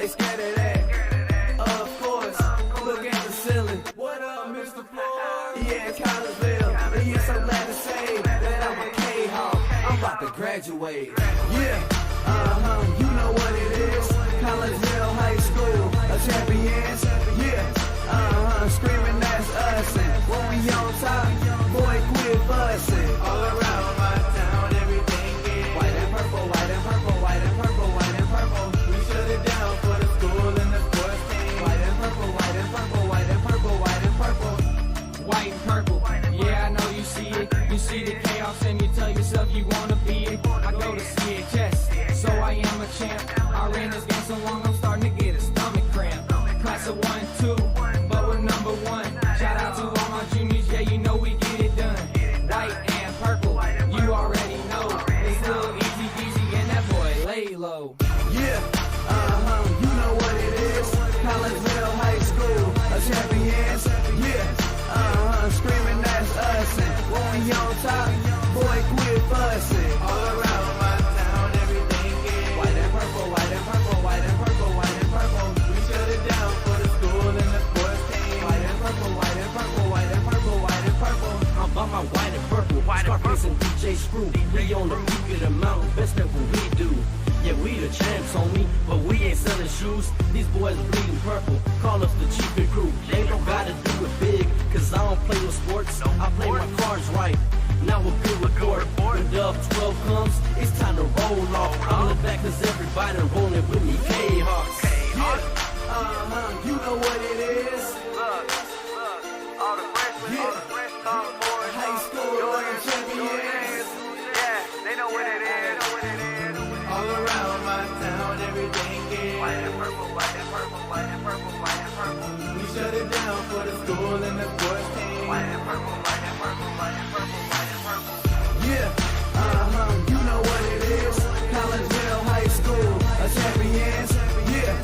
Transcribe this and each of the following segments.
they scared of that. Of course, look at the ceiling. What up, Mr. Floyd? Yeah, Collinsville. And yes, I'm glad to say that I'm a Kahok. I'm about to graduate. Yeah, you know what it is. Collinsville High School, a champions. Yeah, screaming that's us. And when we on top, boy, quit fussing. All around my town, everything is white and purple, white and purple, white and purple, white and purple. We shut it down for the school and the sports team. White and purple, white and purple, white and purple, white and purple. White and purple, yeah, I know you see it. You see the chaos and you tell yourself you wanna be it. I go to CHS, so I am a champ. I ran this game so long, I'm starting to get a stomach cramp. Class of 1, 2, but we're number 1. Shout out to all my juniors, yeah, you know we get it done. White and purple, you already know. It's little easy peasy and that boy lay low. Yeah, you know what it is. Collinsville High School, a champions. Yeah, screaming that's us. And when we on top, boy, quit fussing. All around my town, everything is white and purple, white and purple, white and purple, white and purple. We shut it down for the school and the sports team. White and purple, white and purple, white and purple, white and purple. I'm by my white and purple, Scarface and DJ Screw. We on the peak of the mountain, best at what we do. Yeah, we the champs, homie, but we ain't selling shoes. These boys bleeding purple, call us the cheapin' crew. They don't gotta do it big, cause I don't play with sports. I play my cards right. Now a good report. When Dub 12 comes, it's time to roll off. I'm in the back cause everybody rolling with me, K-Hawks. Yeah, you know what it is. Look, all the freshmen, High school champions. yeah, they know what it is. All around my town, everything is White and purple, white and purple, white and purple, white and purple. we shut it down for the school and the sports team. White and purple, white and purple, white and purple, white and purple. Yeah, you know what it is. Collinsville High School, a champions. Yeah,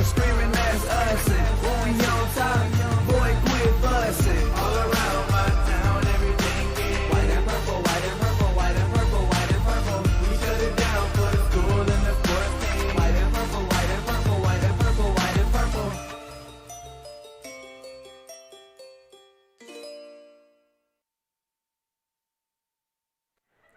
screaming that's us. And when we on top, boy, quit fussing. All around my town, everything is white and purple, white and purple, white and purple, white and purple. We shut it down for the school and the sports team. White and purple, white and purple, white and purple, white and purple.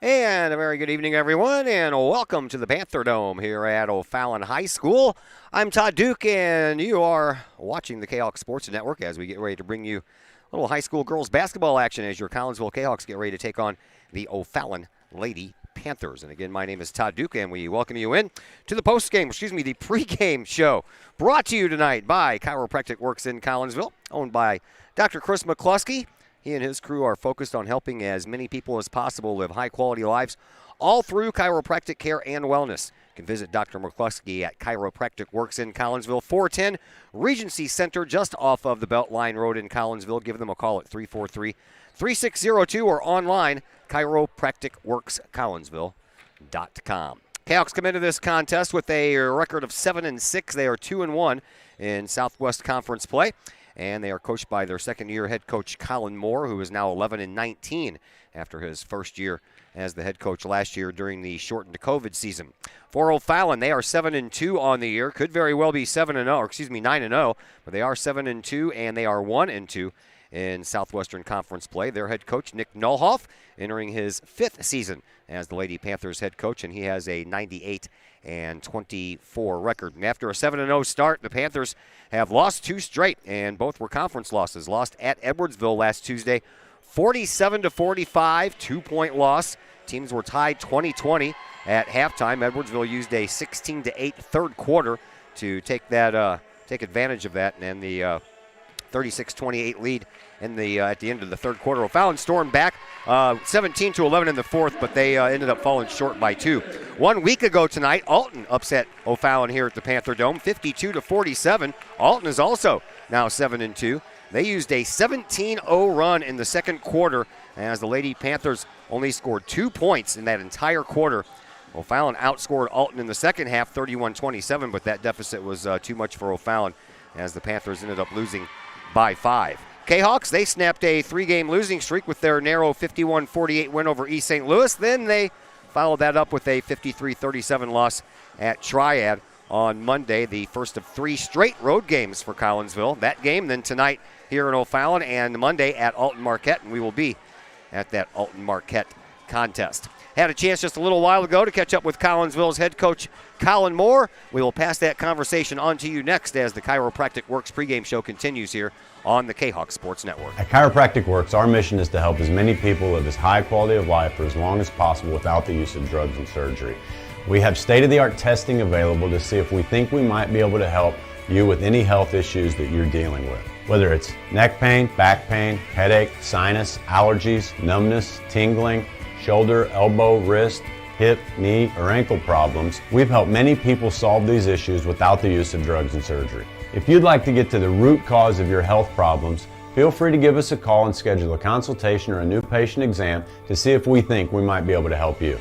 And a very good evening, everyone, and welcome to the Panther Dome here at O'Fallon High School. I'm Todd Duke, and you are watching the Kahok Sports Network as we get ready to bring you a little high school girls basketball action as your Collinsville Kahawks get ready to take on the O'Fallon Lady Panthers. And again, my name is Todd Duke, and we welcome you in to the the pregame show, brought to you tonight by Chiropractic Works in Collinsville, owned by Dr. Chris McCluskey. He and his crew are focused on helping as many people as possible live high-quality lives all through chiropractic care and wellness. You can visit Dr. McCluskey at Chiropractic Works in Collinsville, 410 Regency Center, just off of the Beltline Road in Collinsville. Give them a call at 343-3602 or online, chiropracticworkscollinsville.com. Kahawks come into this contest with a record of 7-6. They are 2-1 in Southwest Conference play. And they are coached by their second-year head coach, Colin Moore, who is now 11-19 after his first year as the head coach last year during the shortened COVID season. For O'Fallon, they are 7-2 on the year. Could very well be 9-0, but they are 7-2, and they are 1-2 in Southwestern Conference play. Their head coach, Nick Nolhoff, entering his 5th season as the Lady Panthers head coach, and he has a 98-24 record. And after a 7-0 start, the Panthers have lost 2 straight, and both were conference losses. Lost at Edwardsville last Tuesday, 47-45, 2-point loss. Teams were tied 20-20 at halftime. Edwardsville used a 16-8 third quarter to take advantage of that, and the 36-28 lead at the end of the third quarter. O'Fallon stormed back 17-11 in the fourth, but they ended up falling short by 2. 1 week ago tonight, Alton upset O'Fallon here at the Panther Dome, 52-47. Alton is also now 7-2. They used a 17-0 run in the second quarter as the Lady Panthers only scored 2 points in that entire quarter. O'Fallon outscored Alton in the second half, 31-27, but that deficit was too much for O'Fallon as the Panthers ended up losing by 5. Kahawks, they snapped a 3-game losing streak with their narrow 51-48 win over East St. Louis. Then they followed that up with a 53-37 loss at Triad on Monday, the first of 3 straight road games for Collinsville. That game then tonight here in O'Fallon and Monday at Alton Marquette, and we will be at that Alton Marquette contest. Had a chance just a little while ago to catch up with Collinsville's head coach, Colin Moore. We will pass that conversation on to you next as the Chiropractic Works pregame show continues here on the Kahok Sports Network. At Chiropractic Works, our mission is to help as many people live as high quality of life for as long as possible without the use of drugs and surgery. We have state-of-the-art testing available to see if we think we might be able to help you with any health issues that you're dealing with. Whether it's neck pain, back pain, headache, sinus, allergies, numbness, tingling, shoulder, elbow, wrist, hip, knee, or ankle problems, we've helped many people solve these issues without the use of drugs and surgery. If you'd like to get to the root cause of your health problems, feel free to give us a call and schedule a consultation or a new patient exam to see if we think we might be able to help you.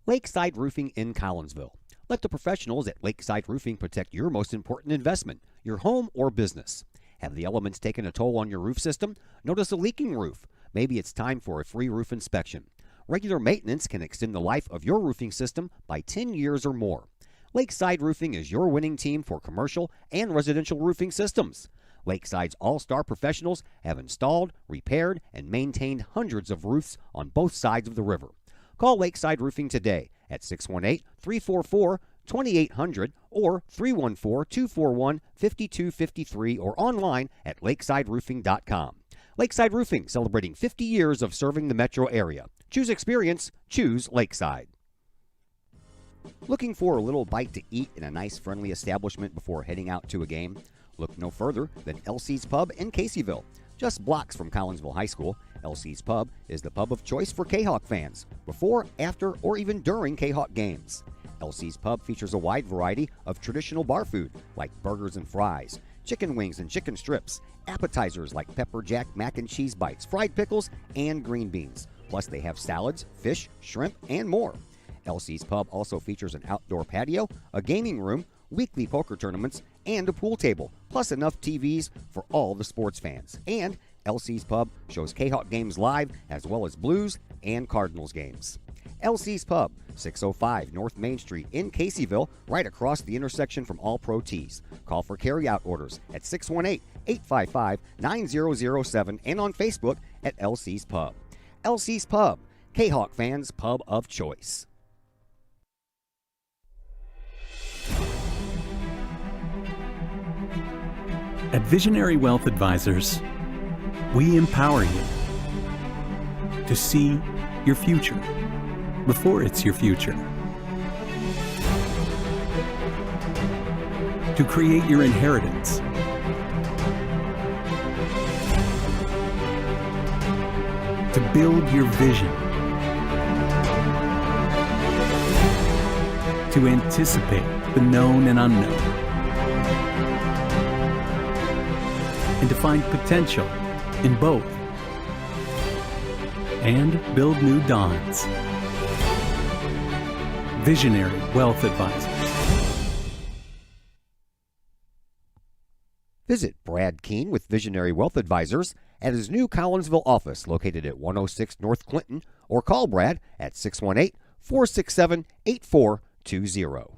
Lakeside Roofing in Collinsville. Let the professionals at Lakeside Roofing protect your most important investment, your home or business. Have the elements taken a toll on your roof system? Notice a leaking roof? Maybe it's time for a free roof inspection. Regular maintenance can extend the life of your roofing system by 10 years or more. Lakeside Roofing is your winning team for commercial and residential roofing systems. Lakeside's all-star professionals have installed, repaired, and maintained hundreds of roofs on both sides of the river. Call Lakeside Roofing today at 618-344-2800 or 314-241-5253 or online at lakesideroofing.com. Lakeside Roofing, celebrating 50 years of serving the metro area. Choose experience, choose Lakeside. Looking for a little bite to eat in a nice, friendly establishment before heading out to a game? Look no further than LC's Pub in Caseyville. Just blocks from Collinsville High School, LC's Pub is the pub of choice for Kahok fans, before, after, or even during Kahok games. LC's Pub features a wide variety of traditional bar food like burgers and fries, chicken wings and chicken strips, appetizers like pepper jack mac and cheese bites, fried pickles, and green beans. Plus they have salads, fish, shrimp, and more. LC's Pub also features an outdoor patio, a gaming room, weekly poker tournaments, and a pool table, plus enough TVs for all the sports fans. And LC's Pub shows Kahok games live as well as Blues and Cardinals games. LC's Pub, 605 North Main Street in Caseyville, right across the intersection from All Pro Tees. Call for carryout orders at 618-855-9007 and on Facebook at LC's Pub. LC's Pub, Kahok fans' pub of choice. At Visionary Wealth Advisors, we empower you to see your future before it's your future, to create your inheritance, to build your vision, to anticipate the known and unknown, and to find potential in both, and build new dawns. Visionary Wealth Advisors. Visit Brad Keene with Visionary Wealth Advisors at his new Collinsville office located at 106 North Clinton, or call Brad at 618-467-8420.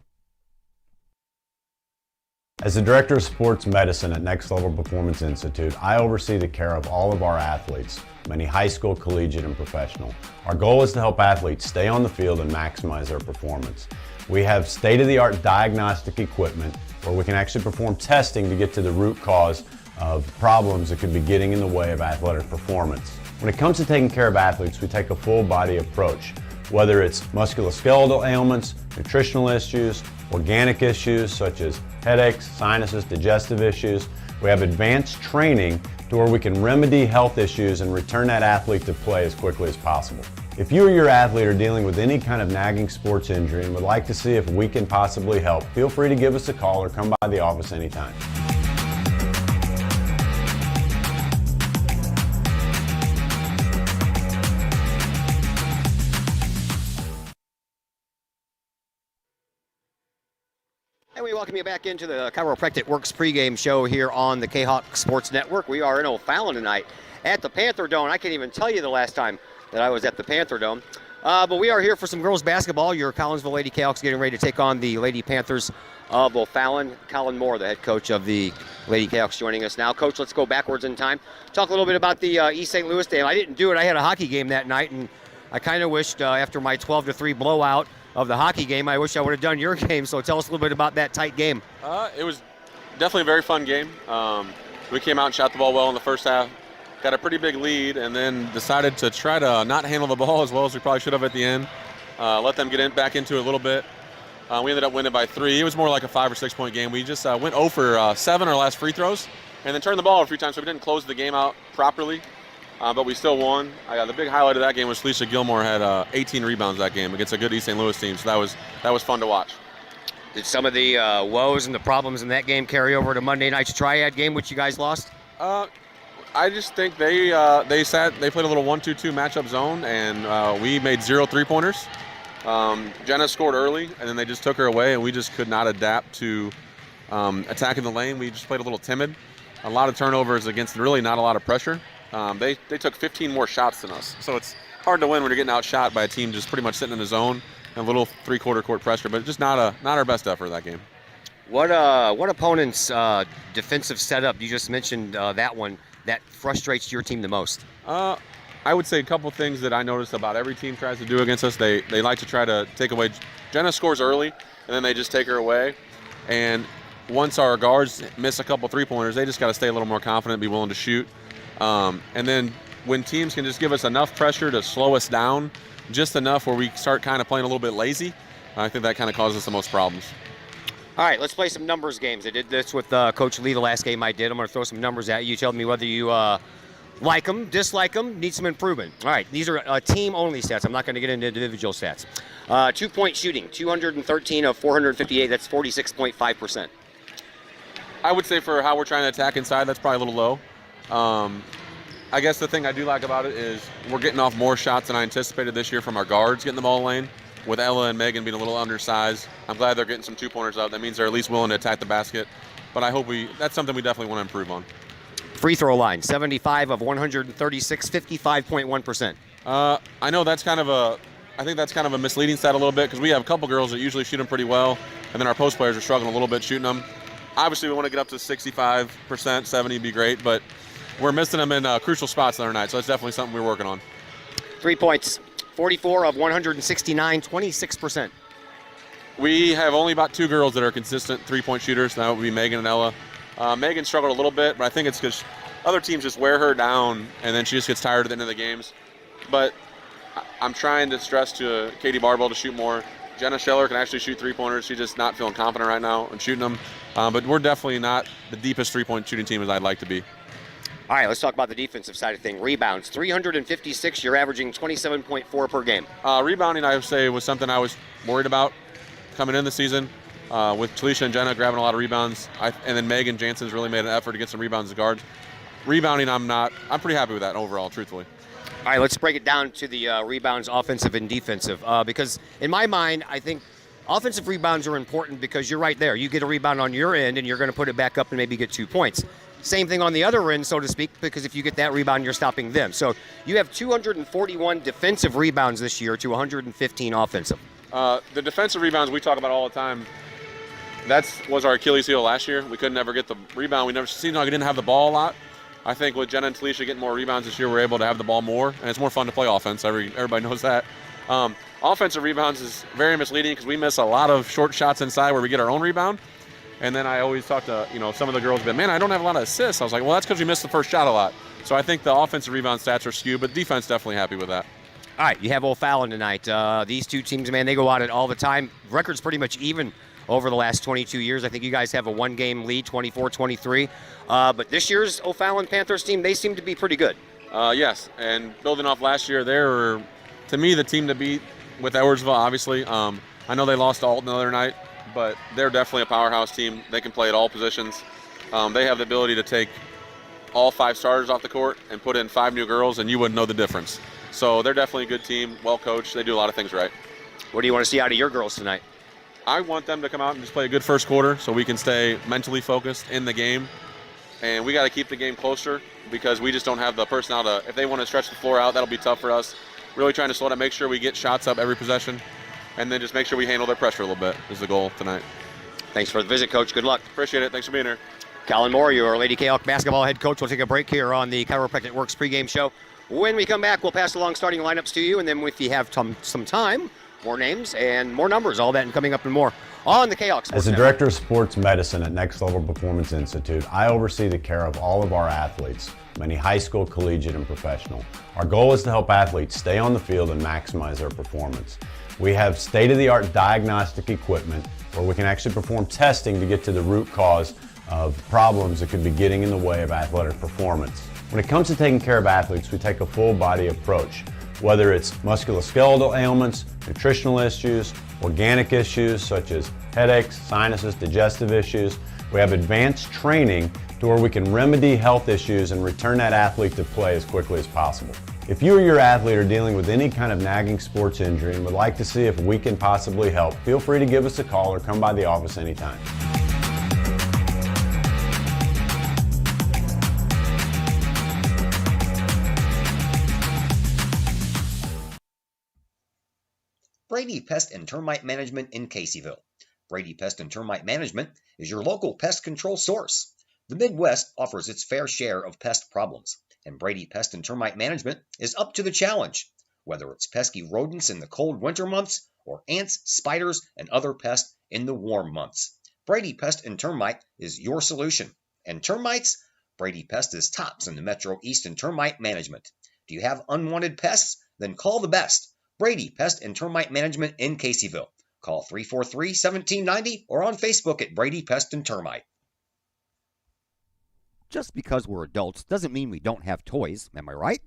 As the Director of Sports Medicine at Next Level Performance Institute, I oversee the care of all of our athletes, many high school, collegiate, and professional. Our goal is to help athletes stay on the field and maximize their performance. We have state-of-the-art diagnostic equipment where we can actually perform testing to get to the root cause of problems that could be getting in the way of athletic performance. When it comes to taking care of athletes, we take a full-body approach, whether it's musculoskeletal ailments, nutritional issues, organic issues such as headaches, sinuses, digestive issues. We have advanced training to where we can remedy health issues and return that athlete to play as quickly as possible. If you or your athlete are dealing with any kind of nagging sports injury and would like to see if we can possibly help, feel free to give us a call or come by the office anytime. And we welcome you back into the Chiropractic Works pregame show here on the Kahok Sports Network. We are in O'Fallon tonight at the Panther Dome. I can't even tell you the last time that I was at the Panther Dome. But we are here for some girls basketball. Your Collinsville Lady Kahawks getting ready to take on the Lady Panthers of O'Fallon. Colin Moore, the head coach of the Lady Kahawks, joining us now. Coach, let's go backwards in time. Talk a little bit about the East St. Louis game. I didn't do it. I had a hockey game that night, and I kind of wished after my 12-3 blowout of the hockey game, I wish I would have done your game. So tell us a little bit about that tight game. It was definitely a very fun game. We came out and shot the ball well in the first half, got a pretty big lead, and then decided to try to not handle the ball as well as we probably should have at the end. Let them get back into it a little bit. We ended up winning by 3. It was more like a 5 or 6 point game. We just went 0 for 7 our last free throws, and then turned the ball a few times, so we didn't close the game out properly. But we still won. The big highlight of that game was Felicia Gilmore had 18 rebounds that game against a good East St. Louis team, so that was fun to watch. Did some of the woes and the problems in that game carry over to Monday night's Triad game, which you guys lost? I just think they played a little 1-2-2 matchup zone, and we made 0 3-pointers. Jenna scored early, and then they just took her away, and we just could not adapt to attacking the lane. We just played a little timid. A lot of turnovers against really not a lot of pressure. They took 15 more shots than us, so it's hard to win when you're getting outshot by a team just pretty much sitting in the zone and a little three-quarter court pressure, but just not our best effort that game. What opponent's defensive setup, you just mentioned that one, that frustrates your team the most? I would say a couple things that I noticed about every team tries to do against us. They like to try to take away. Jenna scores early, and then they just take her away. And once our guards miss a couple three-pointers, they just got to stay a little more confident, be willing to shoot. And then when teams can just give us enough pressure to slow us down, just enough where we start kind of playing a little bit lazy, I think that kind of causes the most problems. All right, let's play some numbers games. I did this with Coach Lee the last game I did. I'm going to throw some numbers at you. You tell me whether you like them, dislike them, need some improvement. All right, these are team-only stats. I'm not going to get into individual stats. 2-point shooting, 213 of 458. That's 46.5%. I would say for how we're trying to attack inside, that's probably a little low. I guess the thing I do like about it is we're getting off more shots than I anticipated this year from our guards getting the ball in the lane. With Ella and Megan being a little undersized, I'm glad they're getting some 2-pointers out. That means they're at least willing to attack the basket. But I hope that's something we definitely want to improve on. Free throw line, 75 of 136, 55.1%. I know that's kind of a misleading stat a little bit because we have a couple girls that usually shoot them pretty well, and then our post players are struggling a little bit shooting them. Obviously, we want to get up to 65%, 70 would be great, but we're missing them in crucial spots the other night, so that's definitely something we're working on. 3 points, 44 of 169, 26%. We have only about 2 girls that are consistent 3-point shooters. That would be Megan and Ella. Megan struggled a little bit, but I think it's because other teams just wear her down, and then she just gets tired at the end of the games. But I'm trying to stress to Katie Barbell to shoot more. Jenna Scheller can actually shoot 3-pointers. She's just not feeling confident right now in shooting them. But we're definitely not the deepest 3-point shooting team as I'd like to be. All right, let's talk about the defensive side of things. Rebounds, 356. You're averaging 27.4 per game. Rebounding, I would say, was something I was worried about coming in the season. With Talisha and Jenna grabbing a lot of rebounds, and then Megan Jansen's really made an effort to get some rebounds as guards. Rebounding, I'm pretty happy with that overall, truthfully. All right, let's break it down to the rebounds, offensive and defensive. Because in my mind, I think offensive rebounds are important because you're right there. You get a rebound on your end, and you're going to put it back up and maybe get 2 points. Same thing on the other end, so to speak, because if you get that rebound, you're stopping them. So you have 241 defensive rebounds this year to 115 offensive. The defensive rebounds we talk about all the time, that was our Achilles heel last year. We couldn't ever get the rebound. We never seemed like we didn't have the ball a lot. I think with Jenna and Talisha getting more rebounds this year, we're able to have the ball more, and it's more fun to play offense. Everybody knows that. Offensive rebounds is very misleading because we miss a lot of short shots inside where we get our own rebound. And then I always talk to some of the girls, but man, I don't have a lot of assists. I was like, well, that's because we missed the first shot a lot. So I think the offensive rebound stats are skewed, but defense definitely happy with that. All right, you have O'Fallon tonight. These two teams, man, they go at it all the time. Record's pretty much even over the last 22 years. I think you guys have a 1-game lead, 24-23. But this year's O'Fallon Panthers team, they seem to be pretty good. Yes, and building off last year, they were, to me, the team to beat with Edwardsville, obviously. I know they lost to Alton the other night, but they're definitely a powerhouse team. They can play at all positions. They have the ability to take all 5 starters off the court and put in 5 new girls, and you wouldn't know the difference. So they're definitely a good team, well coached. They do a lot of things right. What do you want to see out of your girls tonight? I want them to come out and just play a good first quarter so we can stay mentally focused in the game. And we got to keep the game closer because we just don't have the personnel to, if they want to stretch the floor out, that'll be tough for us. Really trying to slow down, make sure we get shots up every possession, and then just make sure we handle their pressure a little bit is the goal tonight. Thanks for the visit, Coach. Good luck. Appreciate it. Thanks for being here. Colin Moore, your Lady Kahok basketball head coach. We'll take a break here on the Chiropractic Works pregame show. When we come back, we'll pass along starting lineups to you, and then if you have some time, more names and more numbers, all that and coming up and more on the Kahok Sports As the Network. Director of Sports Medicine at Next Level Performance Institute, I oversee the care of all of our athletes, many high school, collegiate, and professional. Our goal is to help athletes stay on the field and maximize their performance. We have state-of-the-art diagnostic equipment where we can actually perform testing to get to the root cause of problems that could be getting in the way of athletic performance. When it comes to taking care of athletes, we take a full-body approach. Whether it's musculoskeletal ailments, nutritional issues, organic issues such as headaches, sinuses, digestive issues, we have advanced training to where we can remedy health issues and return that athlete to play as quickly as possible. If you or your athlete are dealing with any kind of nagging sports injury and would like to see if we can possibly help, feel free to give us a call or come by the office anytime. Brady Pest and Termite Management in Caseyville. Brady Pest and Termite Management is your local pest control source. The Midwest offers its fair share of pest problems, and Brady Pest and Termite Management is up to the challenge. Whether it's pesky rodents in the cold winter months or ants, spiders, and other pests in the warm months, Brady Pest and Termite is your solution. And termites? Brady Pest is tops in the Metro East in termite management. Do you have unwanted pests? Then call the best. Brady Pest and Termite Management in Caseyville. Call 343-1790 or on Facebook at Brady Pest and Termite. Just because we're adults doesn't mean we don't have toys, am I right?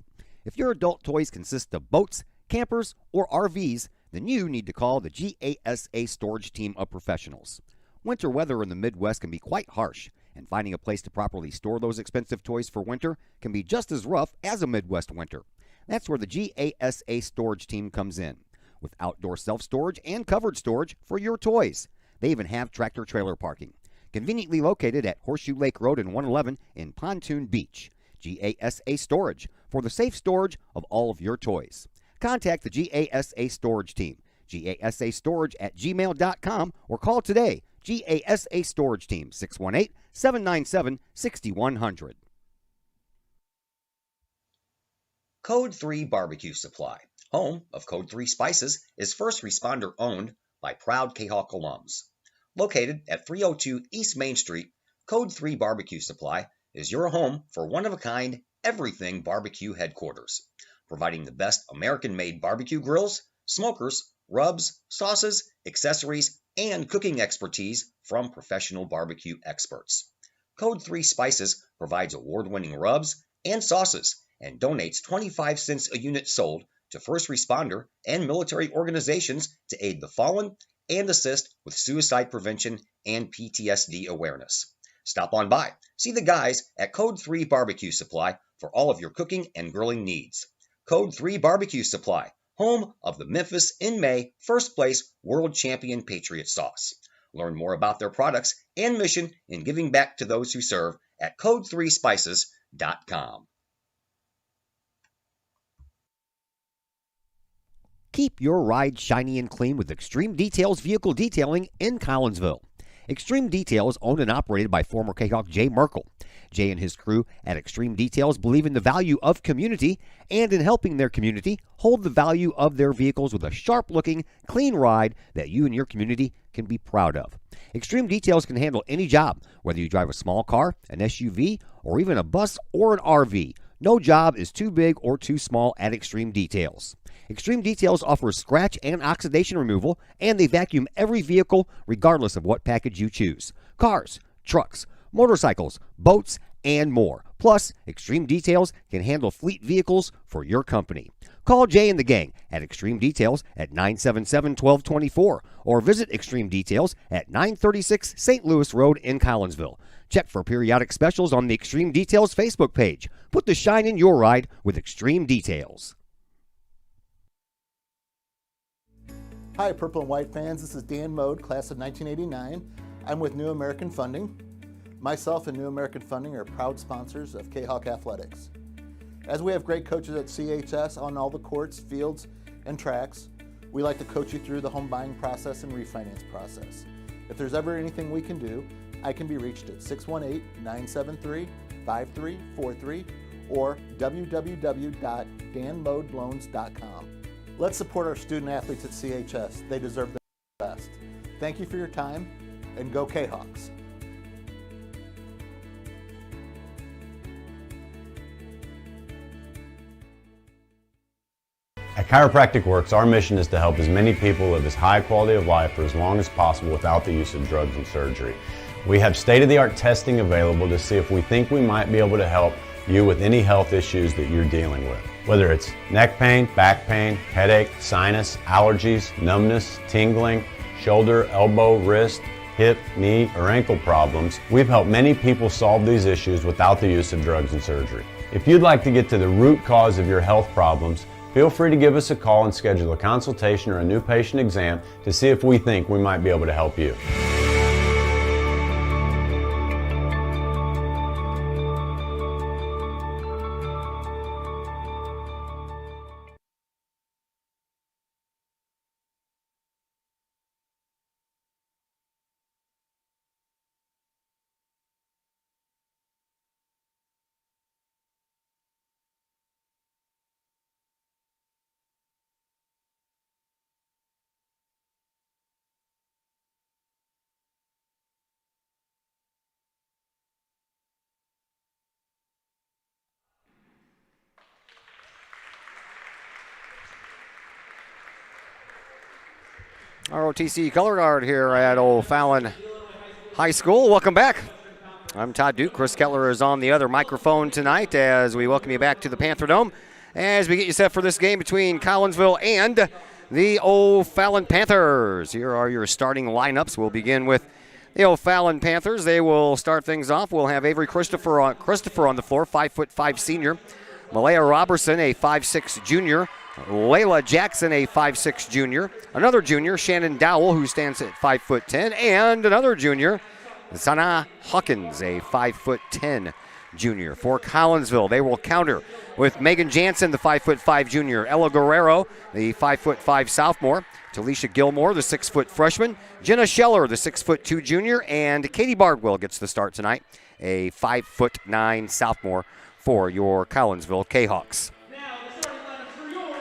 If your adult toys consist of boats, campers, or RVs, then you need to call the GASA storage team of professionals. Winter weather in the Midwest can be quite harsh, and finding a place to properly store those expensive toys for winter can be just as rough as a Midwest winter. That's where the GASA storage team comes in, with outdoor self-storage and covered storage for your toys. They even have tractor-trailer parking, conveniently located at Horseshoe Lake Road and 111 in Pontoon Beach. GASA Storage, for the safe storage of all of your toys. Contact the GASA Storage team, gasastorage@gmail.com, or call today, GASA Storage Team, 618-797-6100. Code 3 Barbecue Supply, home of Code 3 Spices, is first responder owned by proud Kahok alums. Located at 302 East Main Street, Code 3 Barbecue Supply is your home for one-of-a-kind everything barbecue headquarters, providing the best American-made barbecue grills, smokers, rubs, sauces, accessories, and cooking expertise from professional barbecue experts. Code 3 Spices provides award-winning rubs and sauces and donates 25 cents a unit sold to first responder and military organizations to aid the fallen and assist with suicide prevention and PTSD awareness. Stop on by. See the guys at Code 3 Barbecue Supply for all of your cooking and grilling needs. Code 3 Barbecue Supply, home of the Memphis in May first place world champion Patriot sauce. Learn more about their products and mission in giving back to those who serve at code3spices.com. Keep your ride shiny and clean with Extreme Details Vehicle Detailing in Collinsville. Extreme Details, owned and operated by former Kahok Jay Merkel. Jay and his crew at Extreme Details believe in the value of community and in helping their community hold the value of their vehicles with a sharp-looking, clean ride that you and your community can be proud of. Extreme Details can handle any job, whether you drive a small car, an SUV, or even a bus or an RV. No job is too big or too small at Extreme Details. Extreme Details offers scratch and oxidation removal, and they vacuum every vehicle regardless of what package you choose. Cars, trucks, motorcycles, boats, and more. Plus, Extreme Details can handle fleet vehicles for your company. Call Jay and the gang at Extreme Details at 977-1224 or visit Extreme Details at 936 St. Louis Road in Collinsville. Check for periodic specials on the Extreme Details Facebook page. Put the shine in your ride with Extreme Details. Hi, Purple and White fans. This is Dan Mode, class of 1989. I'm with New American Funding. Myself and New American Funding are proud sponsors of Kahok Athletics. As we have great coaches at CHS on all the courts, fields, and tracks, we like to coach you through the home buying process and refinance process. If there's ever anything we can do, I can be reached at 618-973-5343 or www.danmodeloans.com. Let's support our student athletes at CHS. They deserve the best. Thank you for your time, and go Kahawks. At Chiropractic Works, our mission is to help as many people live as high quality of life for as long as possible without the use of drugs and surgery. We have state-of-the-art testing available to see if we think we might be able to help you with any health issues that you're dealing with. Whether it's neck pain, back pain, headache, sinus, allergies, numbness, tingling, shoulder, elbow, wrist, hip, knee, or ankle problems, we've helped many people solve these issues without the use of drugs and surgery. If you'd like to get to the root cause of your health problems, feel free to give us a call and schedule a consultation or a new patient exam to see if we think we might be able to help you. ROTC Color Guard here at O'Fallon High School. Welcome back. I'm Todd Duke. Chris Kettler is on the other microphone tonight as we welcome you back to the Panther Dome as we get you set for this game between Collinsville and the O'Fallon Panthers. Here are your starting lineups. We'll begin with the O'Fallon Panthers. They will start things off. We'll have Avery Christopher on the floor, 5'5" senior. Malaya Robertson, a 5'6" junior. Layla Jackson, a 5'6" junior. Another junior, Shannon Dowell, who stands at 5'10", and another junior, Sana Hawkins, a 5'10" junior. For Collinsville, they will counter with Megan Jansen, the 5'5" junior. Ella Guerrero, the 5'5" sophomore. Talisha Gilmore, the 6' freshman. Jenna Scheller, the 6'2" junior. And Katie Bardwell gets the start tonight, a 5'9" sophomore for your Collinsville Kahawks.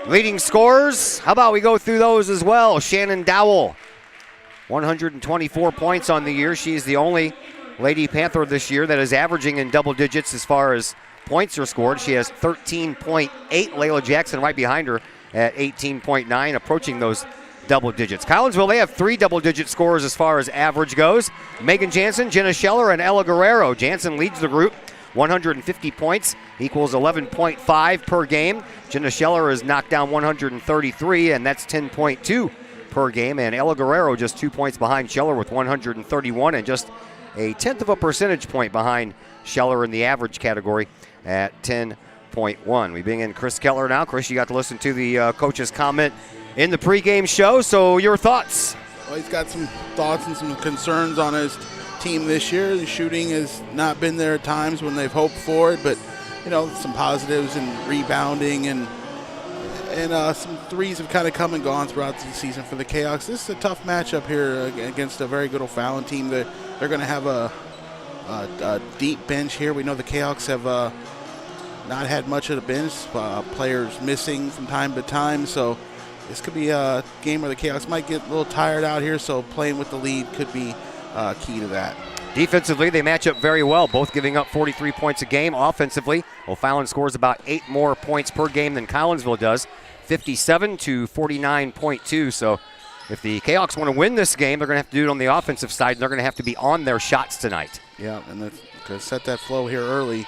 Leading scorers, how about we go through those as well? Shannon Dowell, 124 points on the year. She's the only Lady Panther this year that is averaging in double digits as far as points are scored. She has 13.8. Layla Jackson right behind her at 18.9, approaching those double digits. Collinsville, they have 3 double-digit scores as far as average goes. Megan Jansen, Jenna Scheller, and Ella Guerrero. Jansen leads the group. 150 points equals 11.5 per game. Jenna Scheller has knocked down 133, and that's 10.2 per game. And Ella Guerrero just 2 points behind Scheller with 131, and just a 1/10 of a percentage point behind Scheller in the average category at 10.1. We bring in Chris Kettler now. Chris, you got to listen to the coach's comment in the pregame show, so your thoughts? Well, he's got some thoughts and some concerns on his team this year. The shooting has not been there at times when they've hoped for it, but some positives and rebounding and some threes have kind of come and gone throughout the season for the Kahawks. This is a tough matchup here against a very good O'Fallon team. They're going to have a deep bench here. We know the Kahawks have not had much of the bench, players missing from time to time, so this could be a game where the Kahawks might get a little tired out here, so playing with the lead could be key to that. Defensively, they match up very well, both giving up 43 points a game. Offensively, O'Fallon scores about 8 more points per game than Collinsville does, 57 to 49.2. So if the Kahawks want to win this game, they're going to have to do it on the offensive side, and they're going to have to be on their shots tonight. Yeah, and to set that flow here early,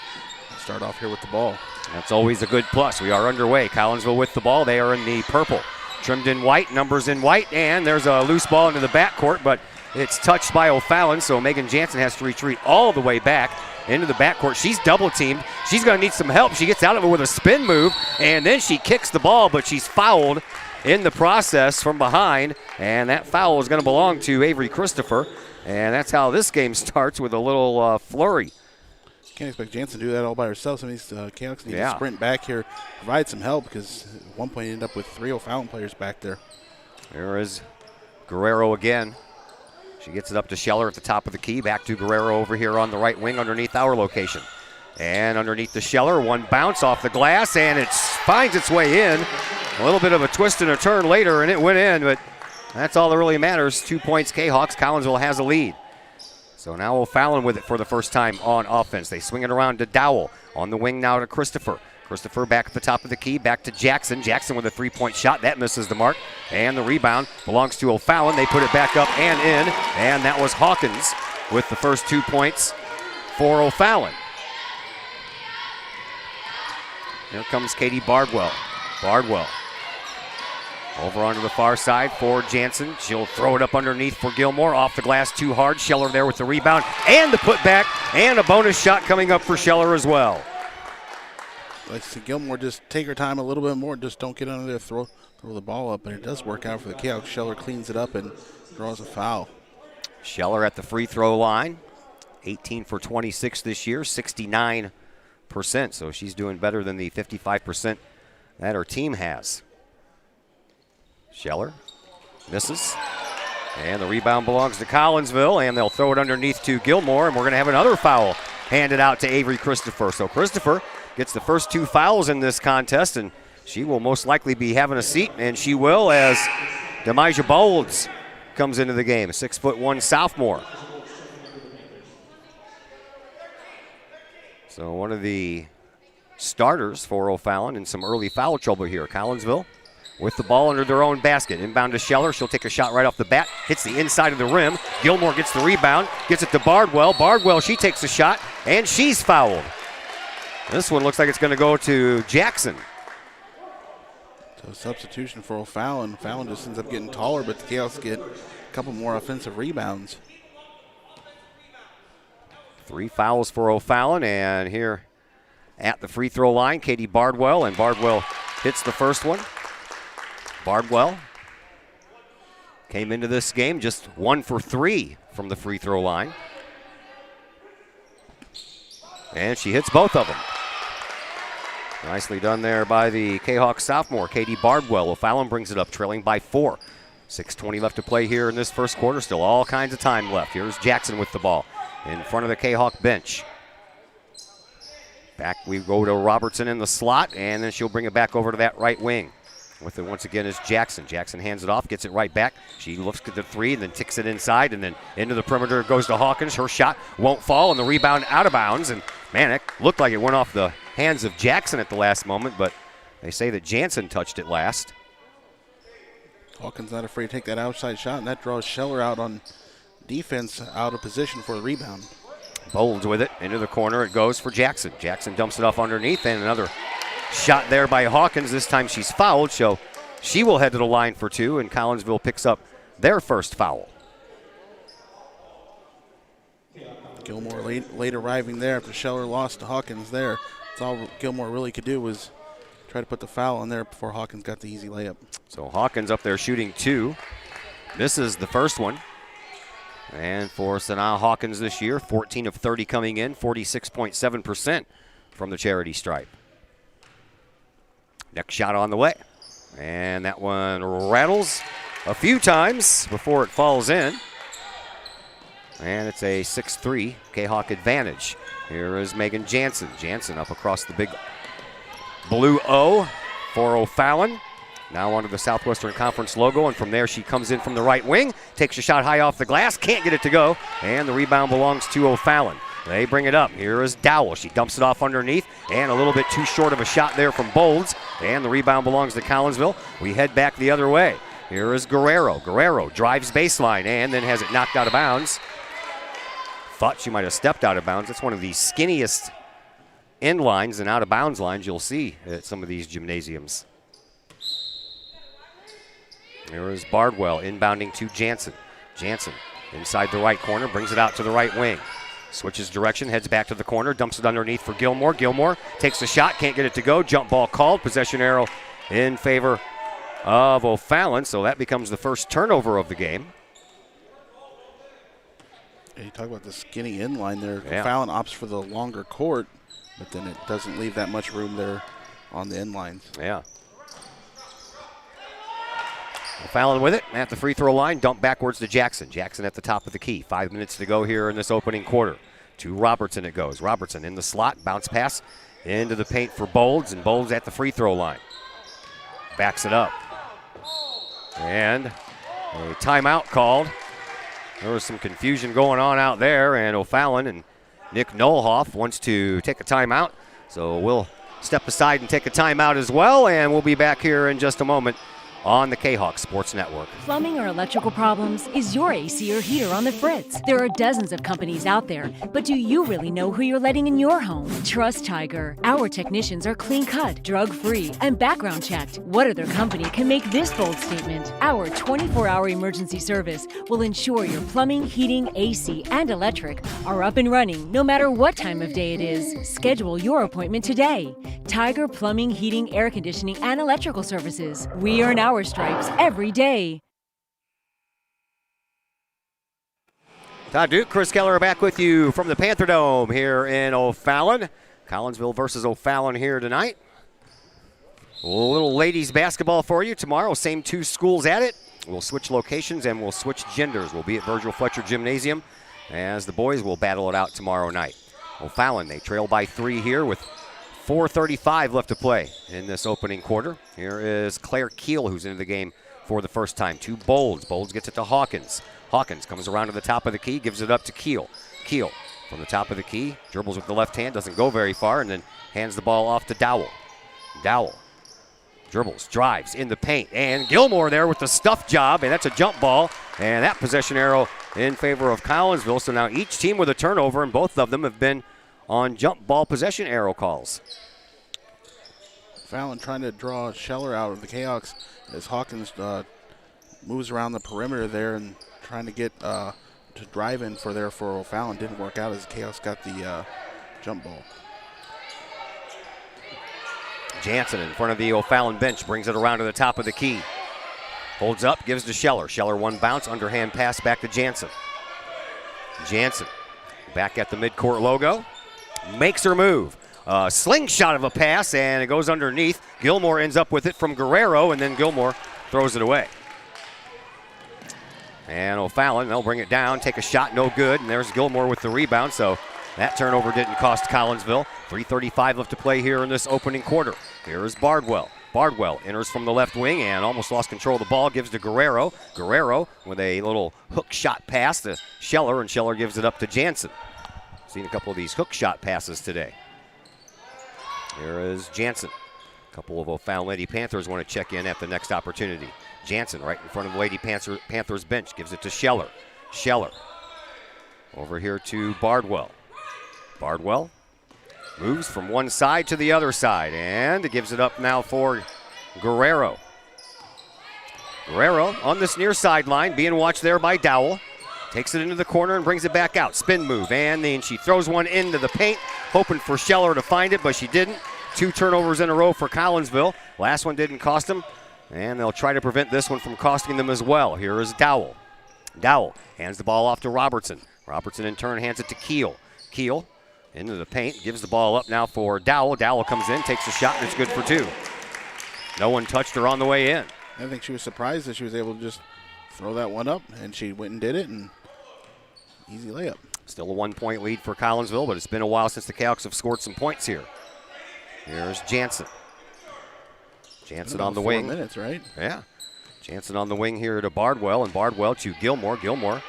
start off here with the ball. That's always a good plus. We are underway. Collinsville with the ball. They are in the purple. Trimmed in white, numbers in white, and there's a loose ball into the backcourt, but it's touched by O'Fallon, so Megan Jansen has to retreat all the way back into the backcourt. She's double-teamed. She's going to need some help. She gets out of it with a spin move, and then she kicks the ball, but she's fouled in the process from behind, and that foul is going to belong to Avery Christopher. And that's how this game starts, with a little flurry. Can't expect Jansen to do that all by herself. Some of these Canucks need to sprint back here, provide some help, because at one point you end up with 3 O'Fallon players back there. There is Guerrero again. She gets it up to Scheller at the top of the key. Back to Guerrero over here on the right wing underneath our location. And underneath the Scheller, one bounce off the glass, and it finds its way in. A little bit of a twist and a turn later, and it went in, but that's all that really matters. 2 points, K-Hawks. Collinsville has a lead. So now O'Fallon with it for the first time on offense. They swing it around to Dowell. On the wing now to Christopher. Christopher back at the top of the key, back to Jackson. Jackson with a 3-point shot. That misses the mark. And the rebound belongs to O'Fallon. They put it back up and in. And that was Hawkins with the first 2 points for O'Fallon. Here comes Katie Bardwell. Bardwell over onto the far side for Jansen. She'll throw it up underneath for Gilmore. Off the glass too hard. Scheller there with the rebound and the putback, and a bonus shot coming up for Scheller as well. Let's see Gilmore just take her time a little bit more. Just don't get under there, throw the ball up, and it does work out for the Canucks. Scheller cleans it up and draws a foul. Scheller at the free throw line. 18 for 26 this year, 69%. So she's doing better than the 55% that her team has. Scheller misses. And the rebound belongs to Collinsville, and they'll throw it underneath to Gilmore, and we're going to have another foul handed out to Avery Christopher. So Christopher gets the first 2 fouls in this contest, and she will most likely be having a seat, and she will, as Demijah Bolds comes into the game, 6'1" sophomore. So one of the starters for O'Fallon in some early foul trouble here. Collinsville with the ball under their own basket. Inbound to Scheller. She'll take a shot right off the bat. Hits the inside of the rim. Gilmore gets the rebound. Gets it to Bardwell. Bardwell, she takes a shot, and she's fouled. This one looks like it's going to go to Jackson. So substitution for O'Fallon. O'Fallon just ends up getting taller, but the Chaos get a couple more offensive rebounds. 3 fouls for O'Fallon, and here at the free throw line, Katie Bardwell, and Bardwell hits the first one. Bardwell came into this game just 1 for 3 from the free throw line. And she hits both of them. Nicely done there by the K-Hawk sophomore, Katie Bardwell. O'Fallon brings it up, trailing by 4. 6:20 left to play here in this first quarter. Still all kinds of time left. Here's Jackson with the ball in front of the K-Hawk bench. Back we go to Robertson in the slot, and then she'll bring it back over to that right wing. With it once again is Jackson. Jackson hands it off, gets it right back. She looks at the 3 and then ticks it inside, and then into the perimeter goes to Hawkins. Her shot won't fall, and the rebound out of bounds. And man, it looked like it went off the hands of Jackson at the last moment, but they say that Jansen touched it last. Hawkins not afraid to take that outside shot, and that draws Scheller out on defense, out of position for a rebound. Bolds with it into the corner. It goes for Jackson. Jackson dumps it off underneath, and another shot there by Hawkins. This time she's fouled, so she will head to the line for 2, and Collinsville picks up their first foul. Gilmore late arriving there after Scheller lost to Hawkins there. That's all Gilmore really could do was try to put the foul in there before Hawkins got the easy layup. So Hawkins up there shooting 2. Misses the first one. And for Sanaa Hawkins this year, 14 of 30 coming in, 46.7% from the charity stripe. Next shot on the way. And that one rattles a few times before it falls in. And it's a 6-3 K-Hawk advantage. Here is Megan Jansen. Jansen up across the big blue O for O'Fallon. Now onto the Southwestern Conference logo, and from there she comes in from the right wing, takes a shot high off the glass, can't get it to go, and the rebound belongs to O'Fallon. They bring it up. Here is Dowell. She dumps it off underneath, and a little bit too short of a shot there from Bolds, and the rebound belongs to Collinsville. We head back the other way. Here is Guerrero. Guerrero drives baseline and then has it knocked out of bounds. Thought she might have stepped out of bounds. It's one of the skinniest end lines and out of bounds lines you'll see at some of these gymnasiums. Here is Bardwell inbounding to Jansen. Jansen inside the right corner, brings it out to the right wing. Switches direction, heads back to the corner, dumps it underneath for Gilmore. Gilmore takes the shot, can't get it to go. Jump ball called. Possession arrow in favor of O'Fallon, so that becomes the first turnover of the game. Yeah, you talk about the skinny inline there. Yeah. O'Fallon opts for the longer court, but then it doesn't leave that much room there on the inlines. Yeah. O'Fallon with it at the free throw line. Dump backwards to Jackson. Jackson at the top of the key. 5 minutes to go here in this opening quarter. To Robertson it goes. Robertson in the slot. Bounce pass into the paint for Bolds, and Bolds at the free throw line. Backs it up. And a timeout called. There was some confusion going on out there, and O'Fallon and Nick Nolhoff wants to take a timeout. So we'll step aside and take a timeout as well, and we'll be back here in just a moment on the Kahok Sports Network. Plumbing or electrical problems? Is your AC or heater on the fritz? There are dozens of companies out there, but do you really know who you're letting in your home? Trust Tiger. Our technicians are clean-cut, drug-free, and background checked. What other company can make this bold statement? Our 24-hour emergency service will ensure your plumbing, heating, AC, and electric are up and running no matter what time of day it is. Schedule your appointment today. Tiger Plumbing, Heating, Air Conditioning, and Electrical Services. We earn our stripes every day. Todd Duke, Chris Keller back with you from the Panther Dome here in O'Fallon. Collinsville versus O'Fallon here tonight. A little ladies basketball for you tomorrow. Same two schools at it. We'll switch locations and we'll switch genders. We'll be at Virgil Fletcher Gymnasium as the boys will battle it out tomorrow night. O'Fallon, they trail by 3 here with 4:35 left to play in this opening quarter. Here is Claire Keel, who's into the game for the first time. To Bolds. Bolds gets it to Hawkins. Hawkins comes around to the top of the key, gives it up to Keel. Keel from the top of the key, dribbles with the left hand, doesn't go very far, and then hands the ball off to Dowell. Dowell dribbles, drives in the paint, and Gilmore there with the stuff job, and that's a jump ball, and that possession arrow in favor of Collinsville. So now each team with a turnover, and both of them have been on jump ball possession arrow calls. Fallon trying to draw Scheller out of the Kahawks as Hawkins moves around the perimeter there and trying to get to drive in for O'Fallon. Didn't work out as Kahawks got the jump ball. Jansen in front of the O'Fallon bench brings it around to the top of the key. Holds up, gives to Scheller. Scheller one bounce, underhand pass back to Jansen. Jansen back at the midcourt logo. Makes her move. Slingshot of a pass, and it goes underneath. Gilmore ends up with it from Guerrero, and then Gilmore throws it away. And O'Fallon, they'll bring it down, take a shot, no good, and there's Gilmore with the rebound, so that turnover didn't cost Collinsville. 3:35 left to play here in this opening quarter. Here is Bardwell. Bardwell enters from the left wing and almost lost control of the ball, gives to Guerrero. Guerrero with a little hook shot pass to Scheller, and Scheller gives it up to Jansen. Seen a couple of these hook shot passes today. Here is Jansen. A couple of O'Fallon Lady Panthers want to check in at the next opportunity. Jansen right in front of the Lady Panthers bench, gives it to Scheller. Scheller over here to Bardwell. Bardwell moves from one side to the other side, and gives it up now for Guerrero. Guerrero on this near sideline, being watched there by Dowell. Takes it into the corner and brings it back out. Spin move, and then she throws one into the paint, hoping for Scheller to find it, but she didn't. 2 turnovers in a row for Collinsville. Last one didn't cost them, and they'll try to prevent this one from costing them as well. Here is Dowell. Dowell hands the ball off to Robertson. Robertson in turn hands it to Keel. Keel into the paint, gives the ball up now for Dowell. Dowell comes in, takes a shot, and it's good for 2. No one touched her on the way in. I think she was surprised that she was able to just throw that one up, and she went and did it, and easy layup. Still a 1-point lead for Collinsville, but it's been a while since the Kahawks have scored some points here. Here's Jansen. Jansen on the wing. 4 minutes, right? Yeah. Jansen on the wing here to Bardwell, and Bardwell to Gilmore. Gilmore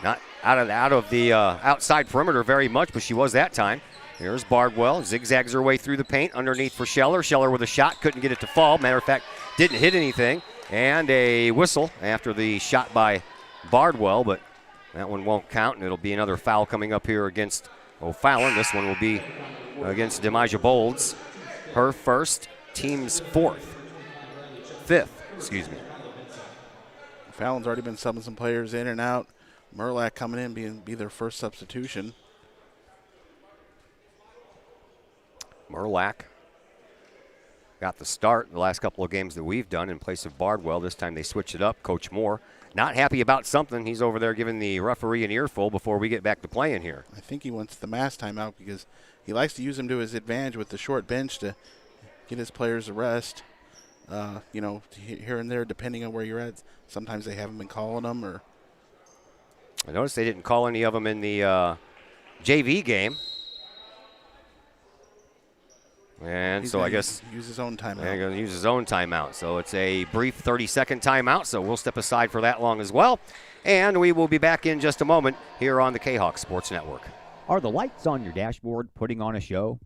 not out of the outside perimeter very much, but she was that time. Here's Bardwell, zigzags her way through the paint, underneath for Scheller. Scheller with a shot, couldn't get it to fall. Matter of fact, didn't hit anything. And a whistle after the shot by Bardwell, but that one won't count, and it'll be another foul coming up here against O'Fallon. This one will be against Demaja Bolds. Her first, team's fifth, excuse me. Fallon's already been subbing some players in and out. Merlack coming in, be their first substitution. Merlack got the start the last couple of games that we've done in place of Bardwell. This time they switched it up. Coach Moore not happy about something. He's over there giving the referee an earful before we get back to playing here. I think he wants the mass timeout because he likes to use them to his advantage with the short bench to get his players a rest. Here and there, depending on where you're at. Sometimes they haven't been calling them. Or I noticed they didn't call any of them in the JV game. And he's so I guess use his own timeout. He's going to use his own timeout. So it's a brief 30-second timeout. So we'll step aside for that long as well. And we will be back in just a moment here on the Kahok Sports Network. Are the lights on your dashboard putting on a show?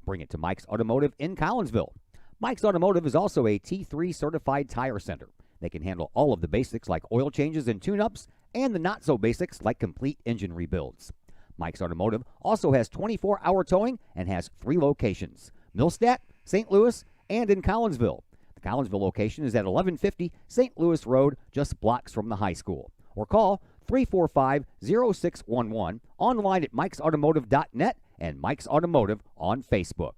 Bring it to Mike's Automotive in Collinsville. Mike's Automotive is also a T3 certified tire center. They can handle all of the basics like oil changes and tune-ups and the not-so-basics like complete engine rebuilds. Mike's Automotive also has 24-hour towing and has 3 locations: Millstadt, St. Louis, and in Collinsville. The Collinsville location is at 1150 St. Louis Road, just blocks from the high school. Or call 345-0611, online at mikesautomotive.net and Mike's Automotive on Facebook.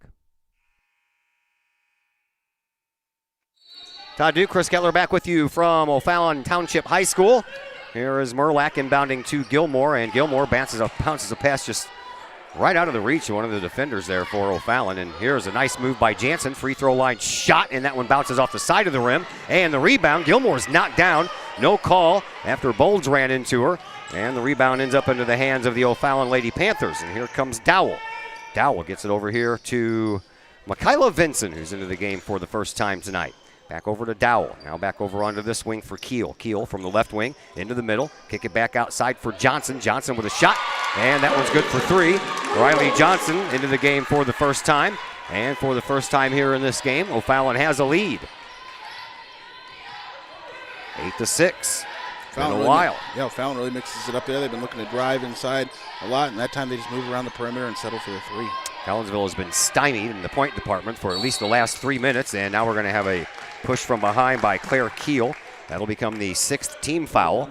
Todd Duke, Chris Kettler back with you from O'Fallon Township High School. Here is Murlack inbounding to Gilmore, and Gilmore bounces a pass just right out of the reach of one of the defenders there for O'Fallon. And here's a nice move by Jansen. Free throw line shot, and that one bounces off the side of the rim. And the rebound, Gilmore's knocked down. No call after Bolds ran into her. And the rebound ends up into the hands of the O'Fallon Lady Panthers. And here comes Dowell. Dowell gets it over here to Michaela Vinson, who's into the game for the first time tonight. Back over to Dowell. Now back over onto this wing for Keel. Keel from the left wing into the middle. Kick it back outside for Johnson. Johnson with a shot. And that one's good for 3. Riley Johnson into the game for the first time. And for the first time here in this game, O'Fallon has a lead. 8-6. Been a while. O'Fallon really mixes it up there. They've been looking to drive inside a lot, and that time they just move around the perimeter and settle for the 3. Collinsville has been stymied in the point department for at least the last 3 minutes, and now we're going to have a push from behind by Claire Keel. That'll become the 6th team foul.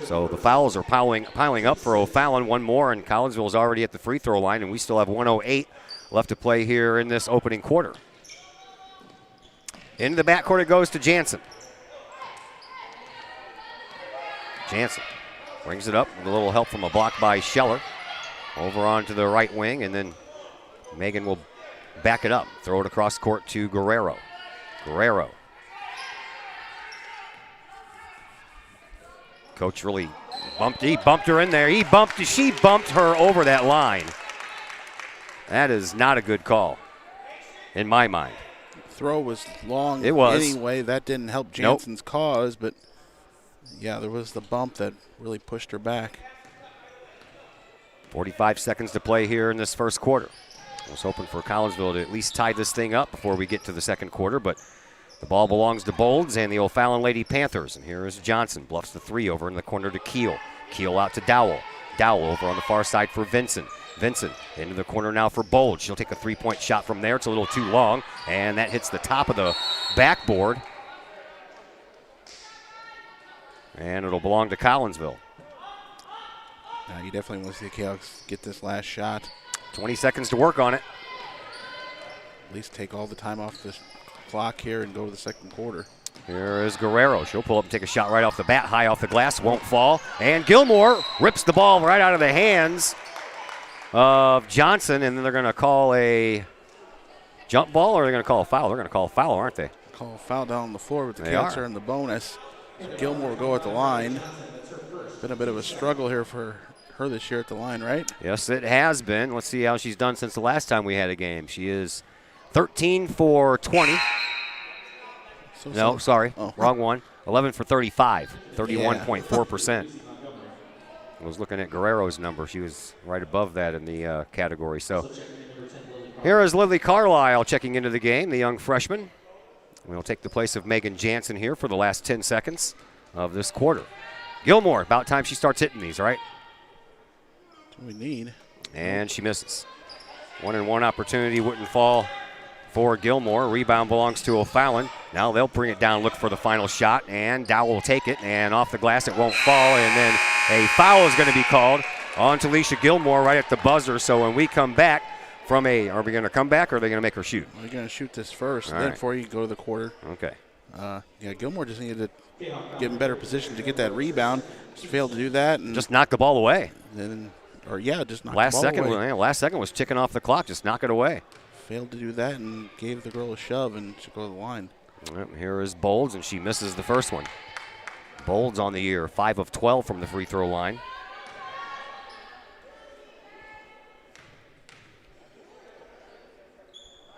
So the fouls are piling up for O'Fallon. One more, and Collinsville is already at the free throw line, and we still have 1:08 left to play here in this opening quarter. Into the backcourt it goes to Jansen. Jansen brings it up with a little help from a block by Scheller. Over onto the right wing, and then Megan will back it up. Throw it across court to Guerrero. Guerrero. Coach really bumped her in there. She bumped her over that line. That is not a good call, in my mind. Throw was long. It was. Anyway, that didn't help Jansen's cause, but yeah, there was the bump that really pushed her back. 45 seconds to play here in this first quarter. I was hoping for Collinsville to at least tie this thing up before we get to the second quarter, but the ball belongs to Bolds and the O'Fallon Lady Panthers. And here is Johnson, bluffs the 3 over in the corner to Keel. Keel out to Dowell. Dowell over on the far side for Vincent. Vincent into the corner now for Bolds. She'll take a 3-point shot from there. It's a little too long, and that hits the top of the backboard. And it'll belong to Collinsville. You definitely want to see the Kahawks get this last shot. 20 seconds to work on it. At least take all the time off the clock here and go to the second quarter. Here is Guerrero. She'll pull up and take a shot right off the bat, high off the glass, won't fall. And Gilmore rips the ball right out of the hands of Johnson, and then they're going to call a jump ball, or are they going to call a foul? They're going to call a foul, aren't they? Call a foul down on the floor, but the Kahawks are in the bonus. So Gilmore will go at the line. Been a bit of a struggle here for her this year at the line, right? Yes, it has been. Let's see how she's done since the last time we had a game. She is 13 for 20. Wrong one. 11 for 35, 31.4%. I was looking at Guerrero's number. She was right above that in the category. So here is Lily Carlisle checking into the game, the young freshman. We'll take the place of Megan Jansen here for the last 10 seconds of this quarter. Gilmore, about time she starts hitting these, right? That's what we need. And she misses. 1-and-1 opportunity wouldn't fall for Gilmore. Rebound belongs to O'Fallon. Now they'll bring it down, look for the final shot, and Dowell will take it, and off the glass it won't fall, and then a foul is going to be called on Talisha Gilmore right at the buzzer. So when we come back Are we going to come back, or are they going to make her shoot? We're going to shoot this first, All and then right. before you go to the quarter. Okay. Gilmore just needed to get in better position to get that rebound. Just failed to do that. And just knocked the ball away. Just knocked the ball away. Last second was ticking off the clock. Just knock it away. Failed to do that and gave the girl a shove and should go to the line. Here is Bolds, and she misses the first one. Bolds on the year, 5 of 12 from the free throw line.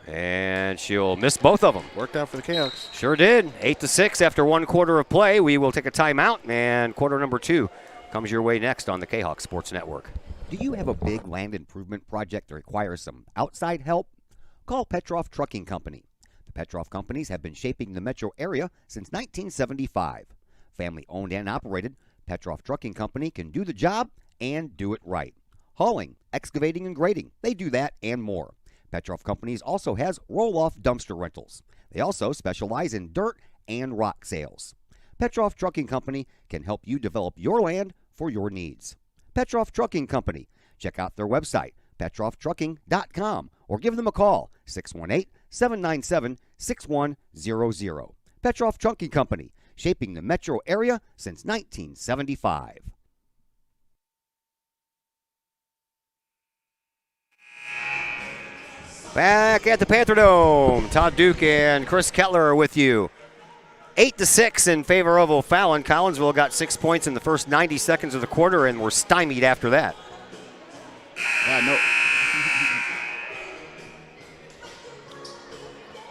And she'll miss both of them. Worked out for the Kahawks. Sure did. 8-6 after 1 quarter of play. We will take a timeout, and quarter number 2 comes your way next on the Kahawk Sports Network. Do you have a big land improvement project that requires some outside help? Call Petroff Trucking Company. The Petroff Companies have been shaping the metro area since 1975. Family owned and operated, Petroff Trucking Company can do the job and do it right. Hauling, excavating, and grading, they do that and more. Petroff Companies also has roll-off dumpster rentals. They also specialize in dirt and rock sales. Petroff Trucking Company can help you develop your land for your needs. Petroff Trucking Company. Check out their website, petrofftrucking.com, or give them a call, 618-797-6100. Petroff Trucking Company, shaping the metro area since 1975. Back at the Panther Dome, Todd Duke and Chris Kettler are with you. 8-6 in favor of O'Fallon. Collinsville got 6 points in the first 90 seconds of the quarter and were stymied after that.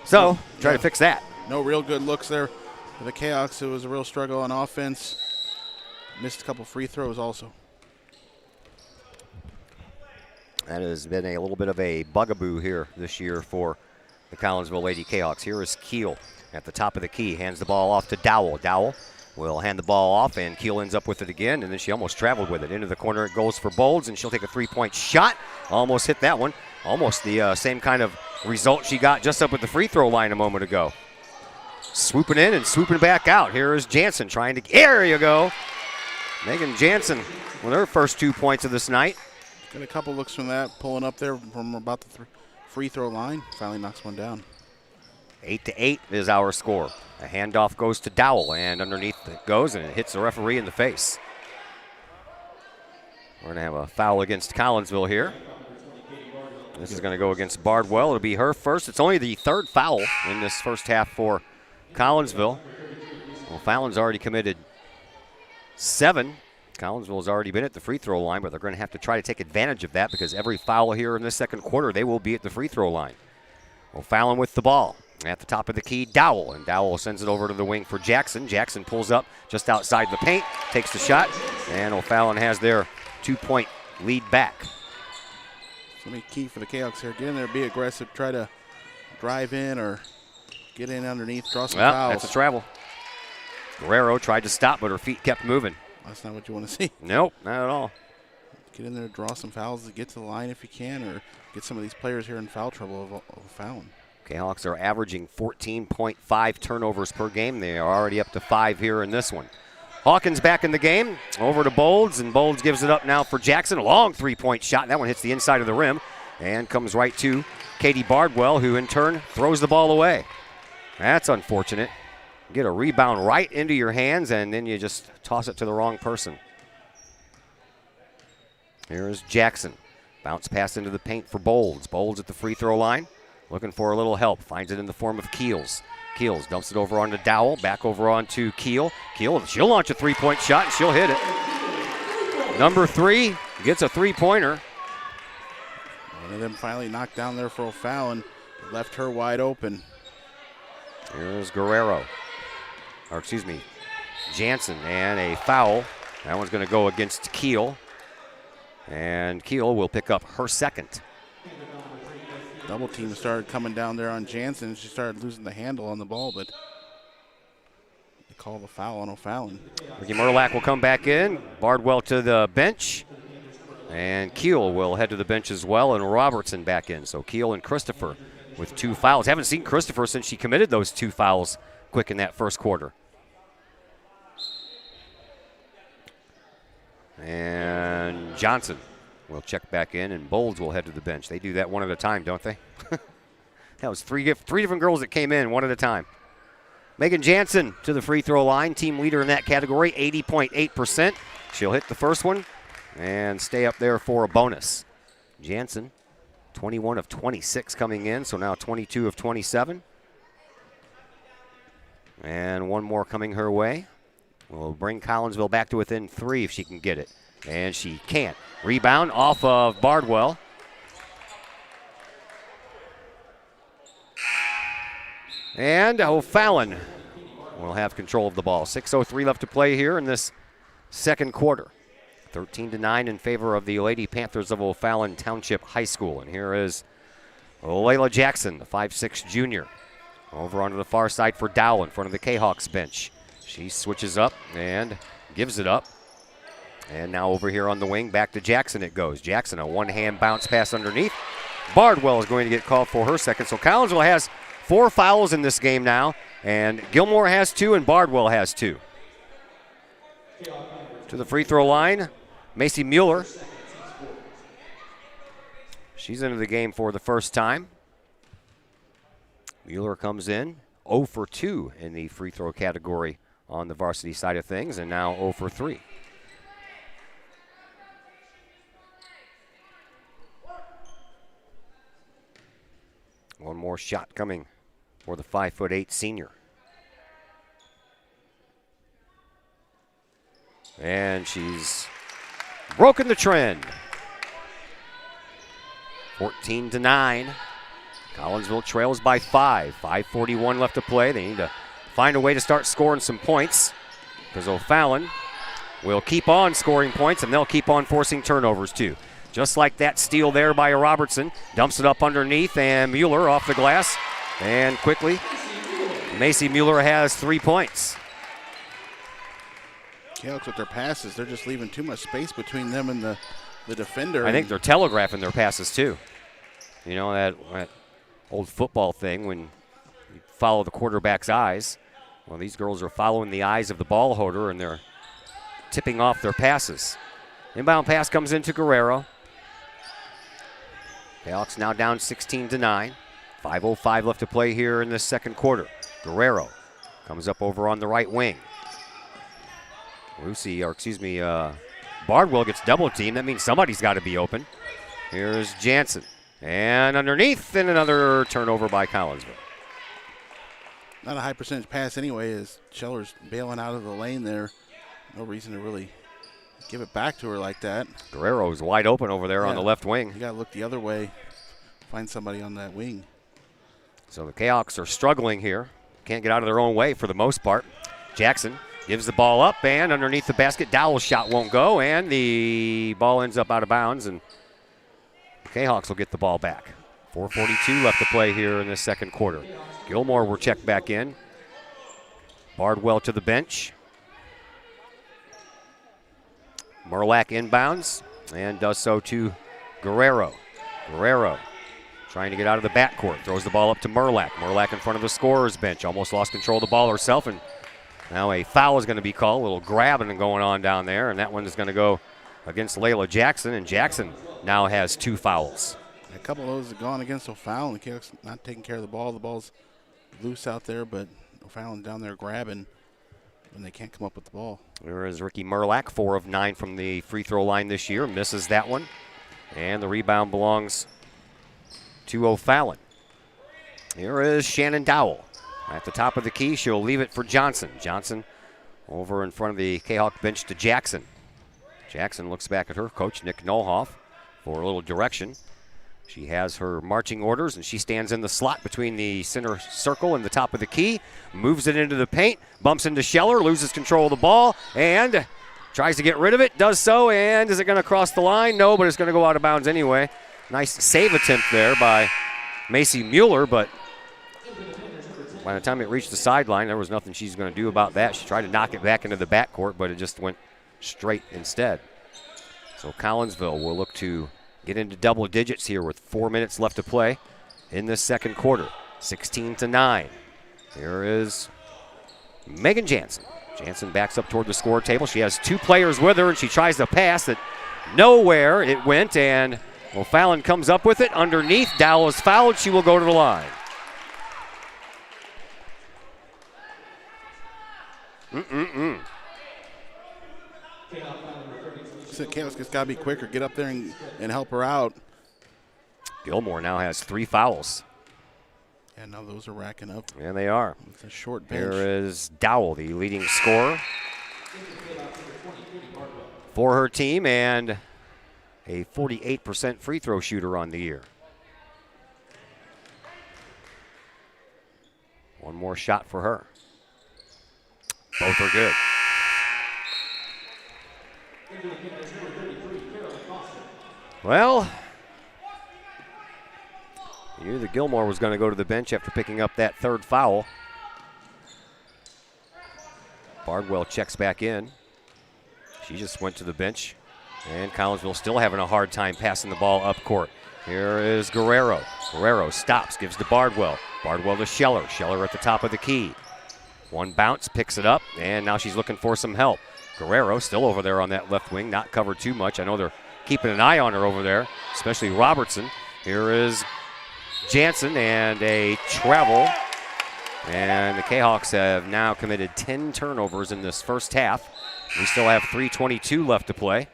So, try to fix that. No real good looks there for the Kahawks. It was a real struggle on offense. Missed a couple free throws also. That has been a little bit of a bugaboo here this year for the Collinsville Lady Kahawks. Here is Keel at the top of the key. Hands the ball off to Dowell. Dowell will hand the ball off, and Keel ends up with it again, and then she almost traveled with it. Into the corner it goes for Bolds, and she'll take a three-point shot. Almost hit that one. Almost the same kind of result she got just up at the free throw line a moment ago. Swooping in and swooping back out. Here is Jansen trying to, there you go. Megan Jansen with her first 2 points of this night. Got a couple looks from that, pulling up there from about the free throw line. Finally knocks one down. 8-8 is our score. A handoff goes to Dowell, and underneath it goes, and it hits the referee in the face. We're going to have a foul against Collinsville here. This is going to go against Bardwell. It'll be her first. It's only the third foul in this first half for Collinsville. Well, Fallon's already committed 7. Collinsville's already been at the free throw line, but they're going to have to try to take advantage of that because every foul here in this second quarter, they will be at the free throw line. Well, Fallon with the ball. At the top of the key, Dowell, and Dowell sends it over to the wing for Jackson. Jackson pulls up just outside the paint, takes the shot, and O'Fallon has their 2-point lead back. So many key for the Kahawks here. Get in there, be aggressive, try to drive in or get in underneath, draw some fouls. That's a travel. Guerrero tried to stop, but her feet kept moving. That's not what you want to see. Nope, not at all. Get in there, draw some fouls to get to the line if you can, or get some of these players here in foul trouble of Fallon. Kahawks are averaging 14.5 turnovers per game. They are already up to 5 here in this one. Hawkins back in the game. Over to Bolds, and Bolds gives it up now for Jackson. A long three-point shot. That one hits the inside of the rim and comes right to Katie Bardwell, who in turn throws the ball away. That's unfortunate. Get a rebound right into your hands, and then you just toss it to the wrong person. Here's Jackson. Bounce pass into the paint for Bolds. Bolds at the free throw line. Looking for a little help. Finds it in the form of Keels. Keels dumps it over onto Dowell. Back over onto Keel. Keel, she'll launch a three-point shot, and she'll hit it. Number 3 gets a three-pointer. One of them finally knocked down there for O'Fallon. Left her wide open. Here's Guerrero. Or excuse me, Jansen, and a foul. That one's going to go against Keel. And Keel will pick up her second. Double team started coming down there on Jansen. She started losing the handle on the ball, but they call the foul on O'Fallon. Ricky Murlack will come back in. Bardwell to the bench. And Keel will head to the bench as well, and Robertson back in. So Keel and Christopher with 2 fouls. Haven't seen Christopher since she committed those 2 fouls quick in that first quarter. And Johnson will check back in, and Bowles will head to the bench. They do that one at a time, don't they? That was three different girls that came in one at a time. Megan Jansen to the free throw line, team leader in that category, 80.8%. She'll hit the first one and stay up there for a bonus. Jansen, 21 of 26 coming in, so now 22 of 27. And one more coming her way. Will bring Collinsville back to within 3 if she can get it. And she can't. Rebound off of Bardwell. And O'Fallon will have control of the ball. 6:03 left to play here in this second quarter. 13-9 in favor of the Lady Panthers of O'Fallon Township High School. And here is Layla Jackson, the 5'6 junior. Over onto the far side for Dowell in front of the Kahawks bench. She switches up and gives it up. And now over here on the wing, back to Jackson it goes. Jackson, a one-hand bounce pass underneath. Bardwell is going to get called for her second. So Collinsville has 4 fouls in this game now, and Gilmore has 2 and Bardwell has 2. To the free throw line, Macy Mueller. She's into the game for the first time. Mueller comes in 0 for 2 in the free throw category on the varsity side of things, and now 0 for 3. One more shot coming for the 5'8" senior. And she's broken the trend. 14-9. Collinsville trails by 5. 5:41 left to play. They need to find a way to start scoring some points, because O'Fallon will keep on scoring points, and they'll keep on forcing turnovers too. Just like that steal there by Robertson. Dumps it up underneath, and Mueller off the glass. And quickly, Macy Mueller has 3 points. Kahawks with their passes, they're just leaving too much space between them and the defender. I think they're telegraphing their passes too. You know, that old football thing when you follow the quarterback's eyes. Well, these girls are following the eyes of the ball holder, and they're tipping off their passes. Inbound pass comes into Guerrero. Kahawks now down 16-9. 5:05 left to play here in this second quarter. Guerrero comes up over on the right wing. Bardwell gets double teamed. That means somebody's got to be open. Here's Jansen. And underneath, and another turnover by Collinsville. Not a high percentage pass anyway, as Scheller's bailing out of the lane there. No reason to really give it back to her like that. Guerrero's wide open over there on the left wing. You got to look the other way, find somebody on that wing. So the Kahawks are struggling here. Can't get out of their own way for the most part. Jackson gives the ball up, and underneath the basket, Dowell's shot won't go, and the ball ends up out of bounds, and the Kahawks will get the ball back. 4:42 left to play here in the second quarter. Gilmore will check back in. Bardwell to the bench. Murlack inbounds and does so to Guerrero. Guerrero trying to get out of the backcourt. Throws the ball up to Murlack. Murlack in front of the scorer's bench. Almost lost control of the ball herself, and now a foul is going to be called. A little grabbing going on down there, and that one is going to go against Layla Jackson, and Jackson now has 2 fouls. A couple of those have gone against O'Fallon. The Kahawks not taking care of the ball. The ball's loose out there, but O'Fallon down there grabbing, and they can't come up with the ball. There is Ricky Murlack, 4 of 9 from the free throw line this year. Misses that one. And the rebound belongs to O'Fallon. Here is Shannon Dowell. At the top of the key, she'll leave it for Johnson. Johnson over in front of the Kahawk bench to Jackson. Jackson looks back at her coach, Nick Nolhoff, for a little direction. She has her marching orders, and she stands in the slot between the center circle and the top of the key, moves it into the paint, bumps into Scheller, loses control of the ball, and tries to get rid of it, does so, and is it going to cross the line? No, but it's going to go out of bounds anyway. Nice save attempt there by Macy Mueller, but by the time it reached the sideline, there was nothing she's going to do about that. She tried to knock it back into the backcourt, but it just went straight instead. So Collinsville will look to get into double digits here with 4 minutes left to play in this second quarter. 16-9. Here is Megan Jansen. Jansen backs up toward the score table. She has 2 players with her, and she tries to pass that Nowhere it went, and O'Fallon comes up with it underneath. Dowell is fouled. She will go to the line. Kahok's just got to be quicker, get up there and help her out. Gilmore now has 3 fouls. Yeah, now those are racking up. Yeah, they are. It's a short bench. Here is Dowell, the leading scorer for her team, and a 48% free throw shooter on the year. One more shot for her. Both are good. Well, you knew that Gilmore was going to go to the bench after picking up that 3rd foul. Bardwell checks back in. She just went to the bench. And Collinsville still having a hard time passing the ball up court. Here is Guerrero. Guerrero stops, gives to Bardwell. Bardwell to Scheller. Scheller at the top of the key. One bounce, picks it up, and now she's looking for some help. Guerrero still over there on that left wing, not covered too much. I know they're keeping an eye on her over there, especially Robertson. Here is Jansen, and a travel. And the Kahawks have now committed 10 turnovers in this first half. We still have 3:22 left to play.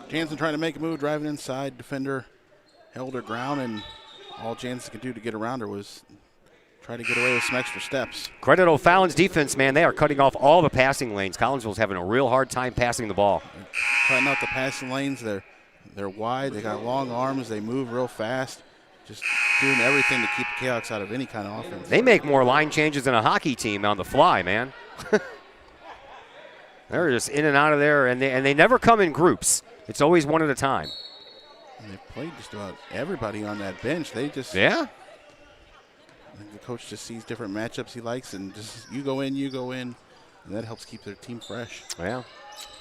Jansen trying to make a move, driving inside. Defender held her ground, and all Jansen could do to get around her was try to get away with some extra steps. Credit O'Fallon's defense, man. They are cutting off all the passing lanes. Collinsville's having a real hard time passing the ball. Cutting out the passing lanes. They're wide. They got long arms. They move real fast. Just doing everything to keep the Kahawks out of any kind of offense. They make more line changes than a hockey team on the fly, man. They're just in and out of there, and they never come in groups. It's always one at a time. And they played just about everybody on that bench. They just I think the coach just sees different matchups he likes, and just you go in, and that helps keep their team fresh. Yeah.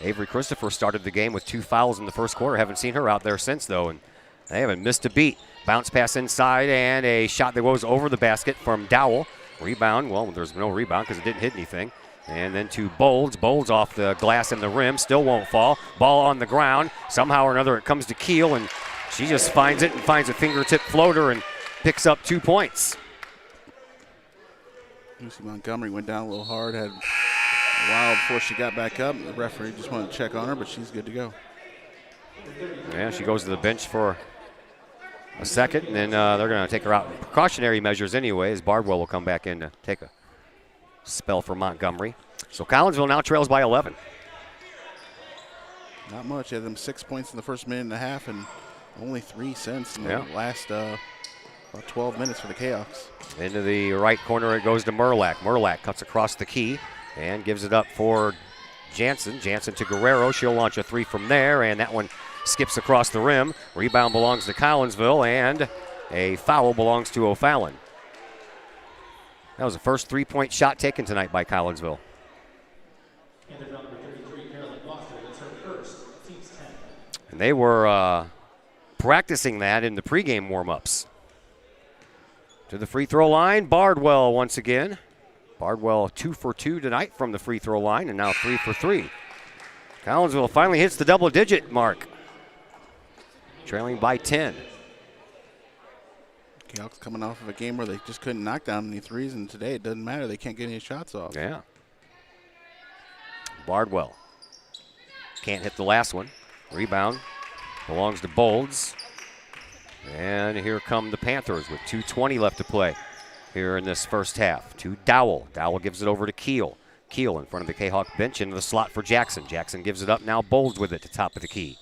Avery Christopher started the game with 2 fouls in the first quarter. Haven't seen her out there since, though, and they haven't missed a beat. Bounce pass inside, and a shot that goes over the basket from Dowell. Rebound, well, there's no rebound because it didn't hit anything. And then to Bolds. Bolds off the glass and the rim, still won't fall. Ball on the ground. Somehow or another it comes to Keel, and she just finds it and finds a fingertip floater and picks up 2 points. Lucy Montgomery went down a little hard, had a while before she got back up. The referee just wanted to check on her, but she's good to go. Yeah, she goes to the bench for a second, and then they're going to take her out in precautionary measures anyway, as Bardwell will come back in to take a spell for Montgomery. So Collinsville now trails by 11. Not much. Had them 6 points in the first minute and a half, and only 3 since in the last about 12 minutes for the Kahawks. Into the right corner it goes to Murlack. Murlack cuts across the key and gives it up for Jansen. Jansen to Guerrero. She'll launch a 3 from there, and that one skips across the rim. Rebound belongs to Collinsville, and a foul belongs to O'Fallon. That was the first 3-point shot taken tonight by Collinsville. And they were practicing that in the pregame warm-ups. To the free throw line, Bardwell once again. Bardwell 2 for 2 tonight from the free throw line, and now 3 for 3. Collinsville finally hits the double-digit mark, trailing by 10. Kahawks coming off of a game where they just couldn't knock down any threes, and today it doesn't matter. They can't get any shots off. Yeah. Bardwell can't hit the last one. Rebound belongs to Bolds. And here come the Panthers with 2:20 left to play here in this first half. To Dowell. Dowell gives it over to Keel. Keel in front of the Kahawk bench into the slot for Jackson. Jackson gives it up now. Bolds with it to top of the key.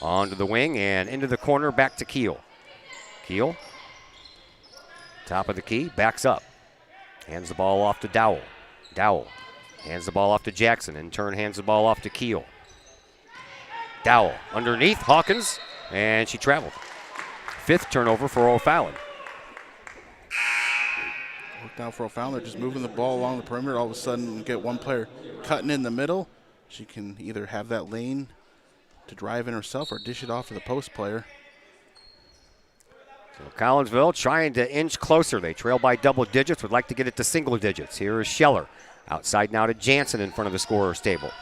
Onto the wing and into the corner, back to Keel. Keel, top of the key, backs up. Hands the ball off to Dowell. Dowell hands the ball off to Jackson. In turn, hands the ball off to Keel. Dowell underneath Hawkins, and she traveled. 5th turnover for O'Fallon. Worked out for O'Fallon. They're just moving the ball along the perimeter. All of a sudden, get one player cutting in the middle. She can either have that lane to drive in herself or dish it off to the post player. So Collinsville trying to inch closer. They trail by double digits, would like to get it to single digits. Here is Scheller. Outside now to Jansen in front of the scorer's table.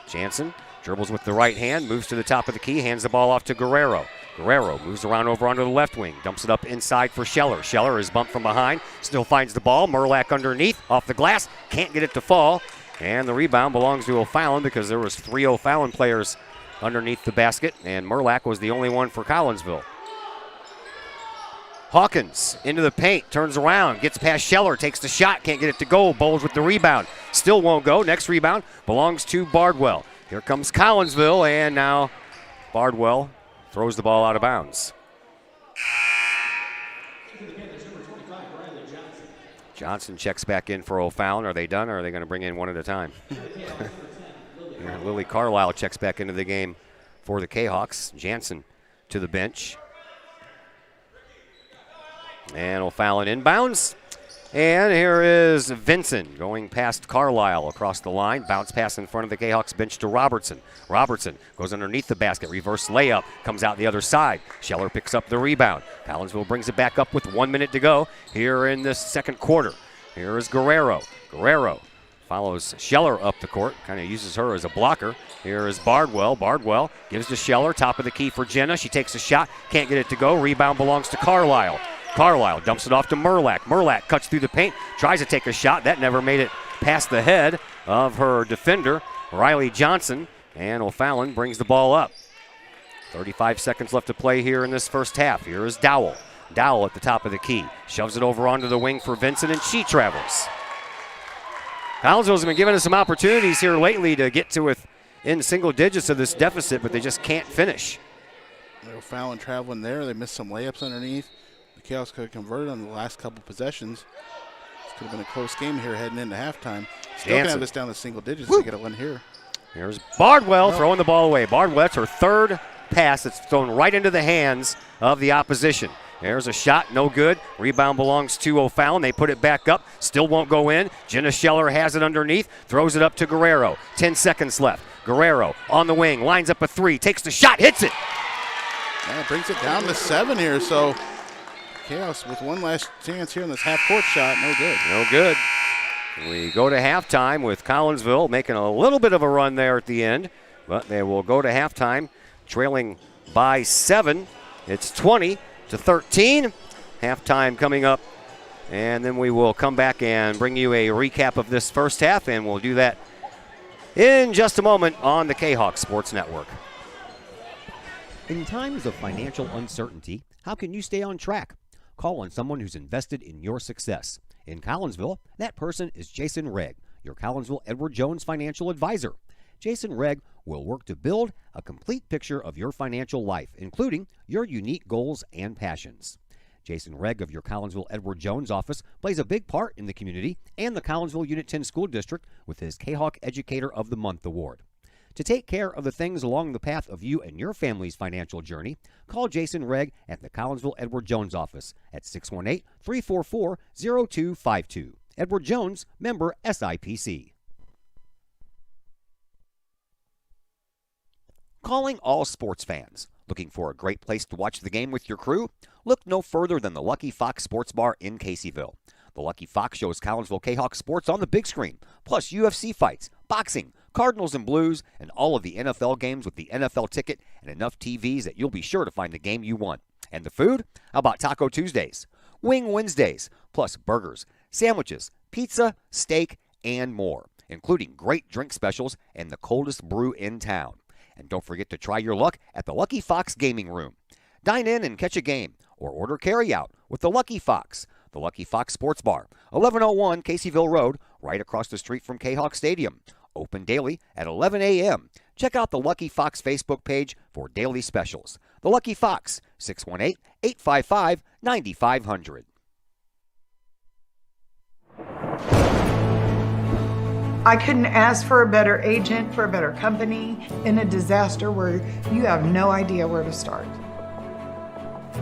Jansen Dribbles with the right hand, moves to the top of the key, hands the ball off to Guerrero. Guerrero moves around over onto the left wing, dumps it up inside for Scheller. Scheller is bumped from behind, still finds the ball. Merlack underneath, off the glass, can't get it to fall. And the rebound belongs to O'Fallon because there was 3 O'Fallon players underneath the basket, and Merlack was the only one for Collinsville. Hawkins into the paint, turns around, gets past Scheller, takes the shot, can't get it to go. Bowles with the rebound, still won't go. Next rebound belongs to Bardwell. Here comes Collinsville, and now Bardwell throws the ball out of bounds. Johnson checks back in for O'Fallon. Are they done, or are they going to bring in one at a time? Lily Carlisle checks back into the game for the Kahawks. Jansen to the bench. And O'Fallon inbounds. And here is Vincent going past Carlisle across the line. Bounce pass in front of the Kahawks bench to Robertson. Robertson goes underneath the basket. Reverse layup. Comes out the other side. Scheller picks up the rebound. Collinsville brings it back up with 1 minute to go here in the second quarter. Here is Guerrero. Guerrero follows Scheller up the court. Kind of uses her as a blocker. Here is Bardwell. Bardwell gives to Scheller. Top of the key for Jenna. She takes a shot. Can't get it to go. Rebound belongs to Carlisle. Carlisle dumps it off to Merlack. Merlack cuts through the paint, tries to take a shot. That never made it past the head of her defender, Riley Johnson, and O'Fallon brings the ball up. 35 seconds left to play here in this first half. Here is Dowell. Dowell at the top of the key. Shoves it over onto the wing for Vincent, and she travels. Collinsville's been giving us some opportunities here lately to get to within single digits of this deficit, but they just can't finish. O'Fallon traveling there. They missed some layups underneath. The Chaos could have converted on the last couple possessions. This could have been a close game here heading into halftime. Still going to have this down to single digits to get a win here. Here's Bardwell throwing the ball away. Bardwell, that's her third pass. It's thrown right into the hands of the opposition. There's a shot, no good. Rebound belongs to O'Fallon. They put it back up, still won't go in. Jenna Scheller has it underneath, throws it up to Guerrero. 10 seconds left. Guerrero on the wing, lines up a 3, takes the shot, hits it. Yeah, brings it down to 7 here, so Chaos with one last chance here on this half-court shot. No good. No good. We go to halftime with Collinsville making a little bit of a run there at the end, but they will go to halftime trailing by 7. It's 20-13. Halftime coming up, and then we will come back and bring you a recap of this first half, and we'll do that in just a moment on the Kahok Sports Network. In times of financial uncertainty, how can you stay on track? Call on someone who's invested in your success. In Collinsville, that person is Jason Regg, your Collinsville Edward Jones financial advisor. Jason Regg will work to build a complete picture of your financial life, including your unique goals and passions. Jason Regg of your Collinsville Edward Jones office plays a big part in the community and the Collinsville Unit 10 School District with his Kahok Educator of the Month award. To take care of the things along the path of you and your family's financial journey, call Jason Regg at the Collinsville Edward Jones office at 618-344-0252. Edward Jones, member SIPC. Calling all sports fans. Looking for a great place to watch the game with your crew? Look no further than the Lucky Fox Sports Bar in Caseyville. The Lucky Fox shows Collinsville Kahawk sports on the big screen, plus UFC fights, boxing, Cardinals and Blues, and all of the NFL games with the NFL ticket and enough TVs that you'll be sure to find the game you want. And the food? How about Taco Tuesdays, Wing Wednesdays, plus burgers, sandwiches, pizza, steak, and more, including great drink specials and the coldest brew in town. And don't forget to try your luck at the Lucky Fox Gaming Room. Dine in and catch a game, or order carryout with the Lucky Fox. The Lucky Fox Sports Bar, 1101 Caseyville Road, right across the street from Kahawk Stadium. Open daily at 11 a.m. Check out the Lucky Fox Facebook page for daily specials. The Lucky Fox, 618-855-9500. I couldn't ask for a better agent, for a better company in a disaster where you have no idea where to start.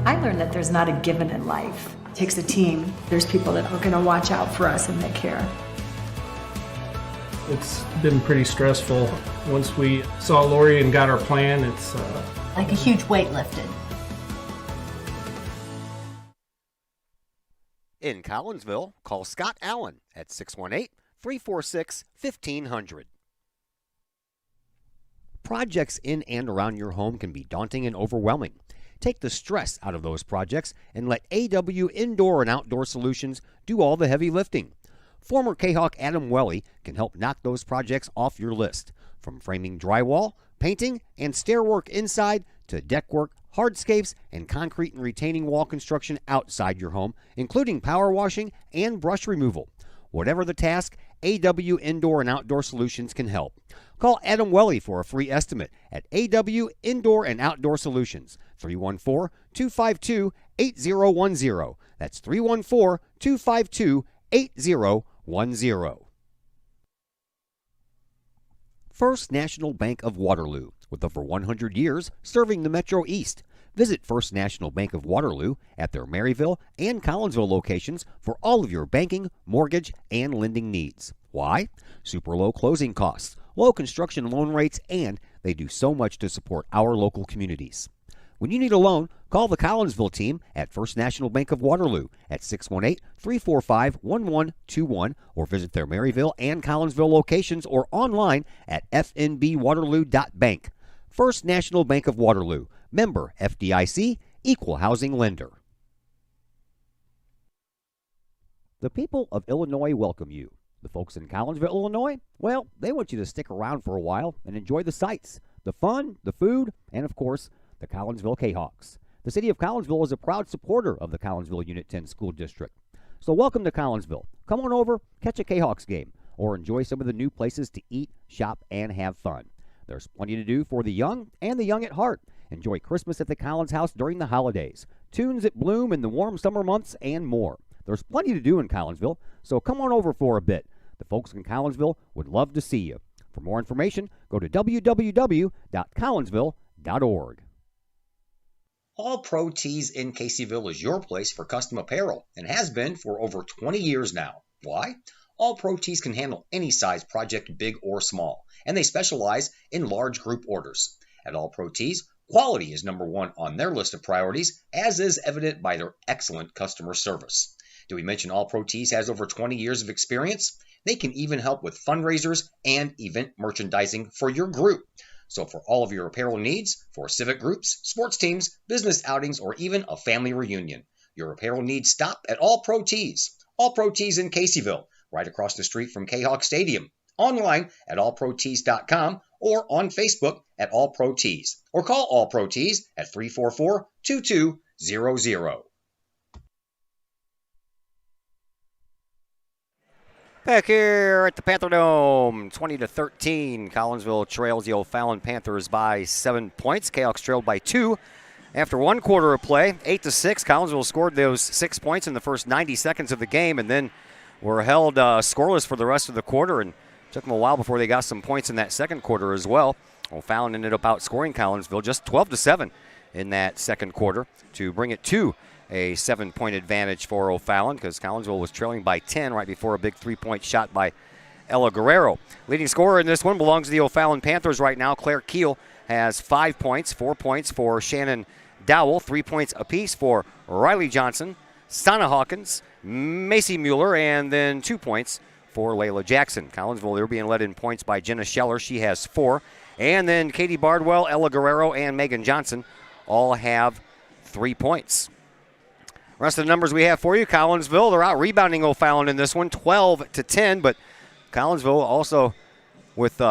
I learned that there's not a given in life. It takes a team. There's people that are going to watch out for us and they care. It's been pretty stressful. Once we saw Lori and got our plan, it's like a huge weight lifted. In Collinsville, call Scott Allen at 618-346-1500. Projects in and around your home can be daunting and overwhelming. Take the stress out of those projects and let AW Indoor and Outdoor Solutions do all the heavy lifting. Former Kahok Adam Welly can help knock those projects off your list. From framing drywall, painting, and stair work inside to deck work, hardscapes, and concrete and retaining wall construction outside your home, including power washing and brush removal. Whatever the task, AW Indoor and Outdoor Solutions can help. Call Adam Welly for a free estimate at AW Indoor and Outdoor Solutions, 314-252-8010. That's 314-252-8010. First National Bank of Waterloo, with over 100 years serving the Metro East. Visit First National Bank of Waterloo at their Maryville and Collinsville locations for all of your banking, mortgage, and lending needs. Why? Super low closing costs, low construction loan rates, and they do so much to support our local communities. When you need a loan, call the Collinsville team at First National Bank of Waterloo at 618-345-1121 or visit their Maryville and Collinsville locations or online at fnbwaterloo.bank. First National Bank of Waterloo, member FDIC, equal housing lender. The people of Illinois welcome you. The folks in Collinsville, Illinois, well, they want you to stick around for a while and enjoy the sights, the fun, the food, and of course, the Collinsville Kahawks. The city of Collinsville is a proud supporter of the Collinsville Unit 10 School District. So welcome to Collinsville. Come on over, catch a Kahawks game, or enjoy some of the new places to eat, shop, and have fun. There's plenty to do for the young and the young at heart. Enjoy Christmas at the Collins House during the holidays, tunes at Bloom in the warm summer months, and more. There's plenty to do in Collinsville, so come on over for a bit. The folks in Collinsville would love to see you. For more information, go to www.collinsville.org. All Pro Tees in Caseyville is your place for custom apparel and has been for over 20 years now. Why? All Pro Tees can handle any size project, big or small, and they specialize in large group orders. At All Pro Tees, quality is number one on their list of priorities, as is evident by their excellent customer service. Did we mention All Pro Tees has over 20 years of experience? They can even help with fundraisers and event merchandising for your group. So for all of your apparel needs, for civic groups, sports teams, business outings, or even a family reunion, your apparel needs stop at All Pro Tees. All Pro Tees in Caseyville, right across the street from Kahok Stadium. Online at allprotees.com or on Facebook at All Pro Tees. Or call All Pro Tees at 344-2200. Back here at the Panther Dome, 20-13. Collinsville trails the O'Fallon Panthers by 7 points. Kahawks trailed by 2 after one quarter of play. 8-6. Collinsville scored those 6 points in the first 90 seconds of the game and then were held scoreless for the rest of the quarter, and took them a while before they got some points in that second quarter as well. O'Fallon ended up outscoring Collinsville just 12-7 in that second quarter to bring it to a 7-point advantage for O'Fallon, because Collinsville was trailing by 10 right before a big 3-point shot by Ella Guerrero. Leading scorer in this one belongs to the O'Fallon Panthers right now. Claire Keel has 5 points, 4 points for Shannon Dowell, 3 points apiece for Riley Johnson, Sana Hawkins, Macy Mueller, and then 2 points for Layla Jackson. Collinsville, they're being led in points by Jenna Scheller. She has 4. And then Katie Bardwell, Ella Guerrero, and Megan Johnson all have 3 points. Rest of the numbers we have for you, Collinsville, they're out rebounding O'Fallon in this one, 12-10, but Collinsville also with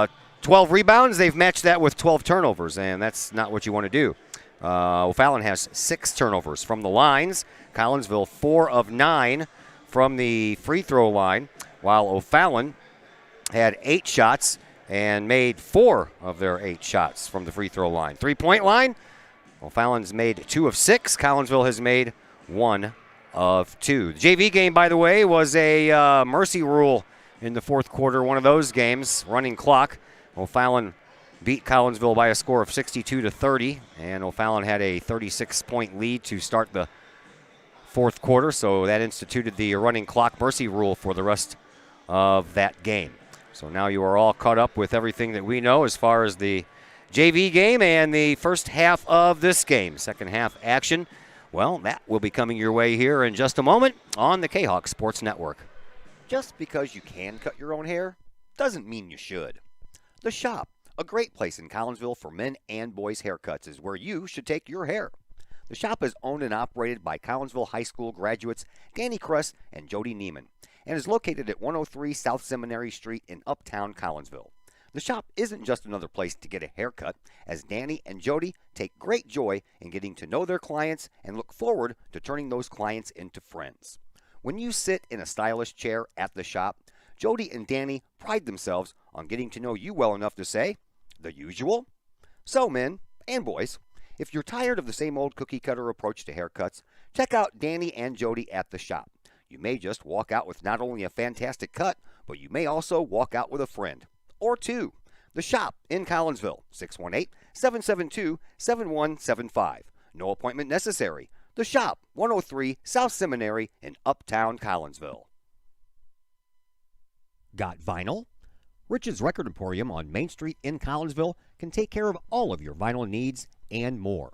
12 rebounds, they've matched that with 12 turnovers, and that's not what you want to do. O'Fallon has 6 turnovers from the lines. Collinsville 4 of 9 from the free throw line, while O'Fallon had 8 shots and made 4 of their 8 shots from the free throw line. 3-point line, O'Fallon's made 2 of 6. Collinsville has made 1 of 2. The JV game, by the way, was a mercy rule in the fourth quarter, one of those games, running clock. O'Fallon beat Collinsville by a score of 62-30, and O'Fallon had a 36-point lead to start the fourth quarter, so that instituted the running clock mercy rule for the rest of that game. So now you are all caught up with everything that we know as far as the JV game and the first half of this game. Second half action, well, that will be coming your way here in just a moment on the Kahok Sports Network. Just because you can cut your own hair doesn't mean you should. The Shop, A great place in Collinsville for men and boys haircuts is where you should take your hair. The shop is owned and operated by Collinsville High School graduates Danny Kress and Jody Neiman and is located at 103 South Seminary Street in Uptown Collinsville. The shop isn't just another place to get a haircut, as Danny and Jody take great joy in getting to know their clients and look forward to turning those clients into friends. When you sit in a stylish chair at the shop, Jody and Danny pride themselves on getting to know you well enough to say, the usual? So, men and boys, if you're tired of the same old cookie-cutter approach to haircuts, check out Danny and Jody at the shop. You may just walk out with not only a fantastic cut, but you may also walk out with a friend. Or two. The shop in Collinsville, 618-772-7175. No appointment necessary. The shop, 103 South Seminary in Uptown Collinsville. Got vinyl? Rich's Record Emporium on Main Street in Collinsville can take care of all of your vinyl needs and more.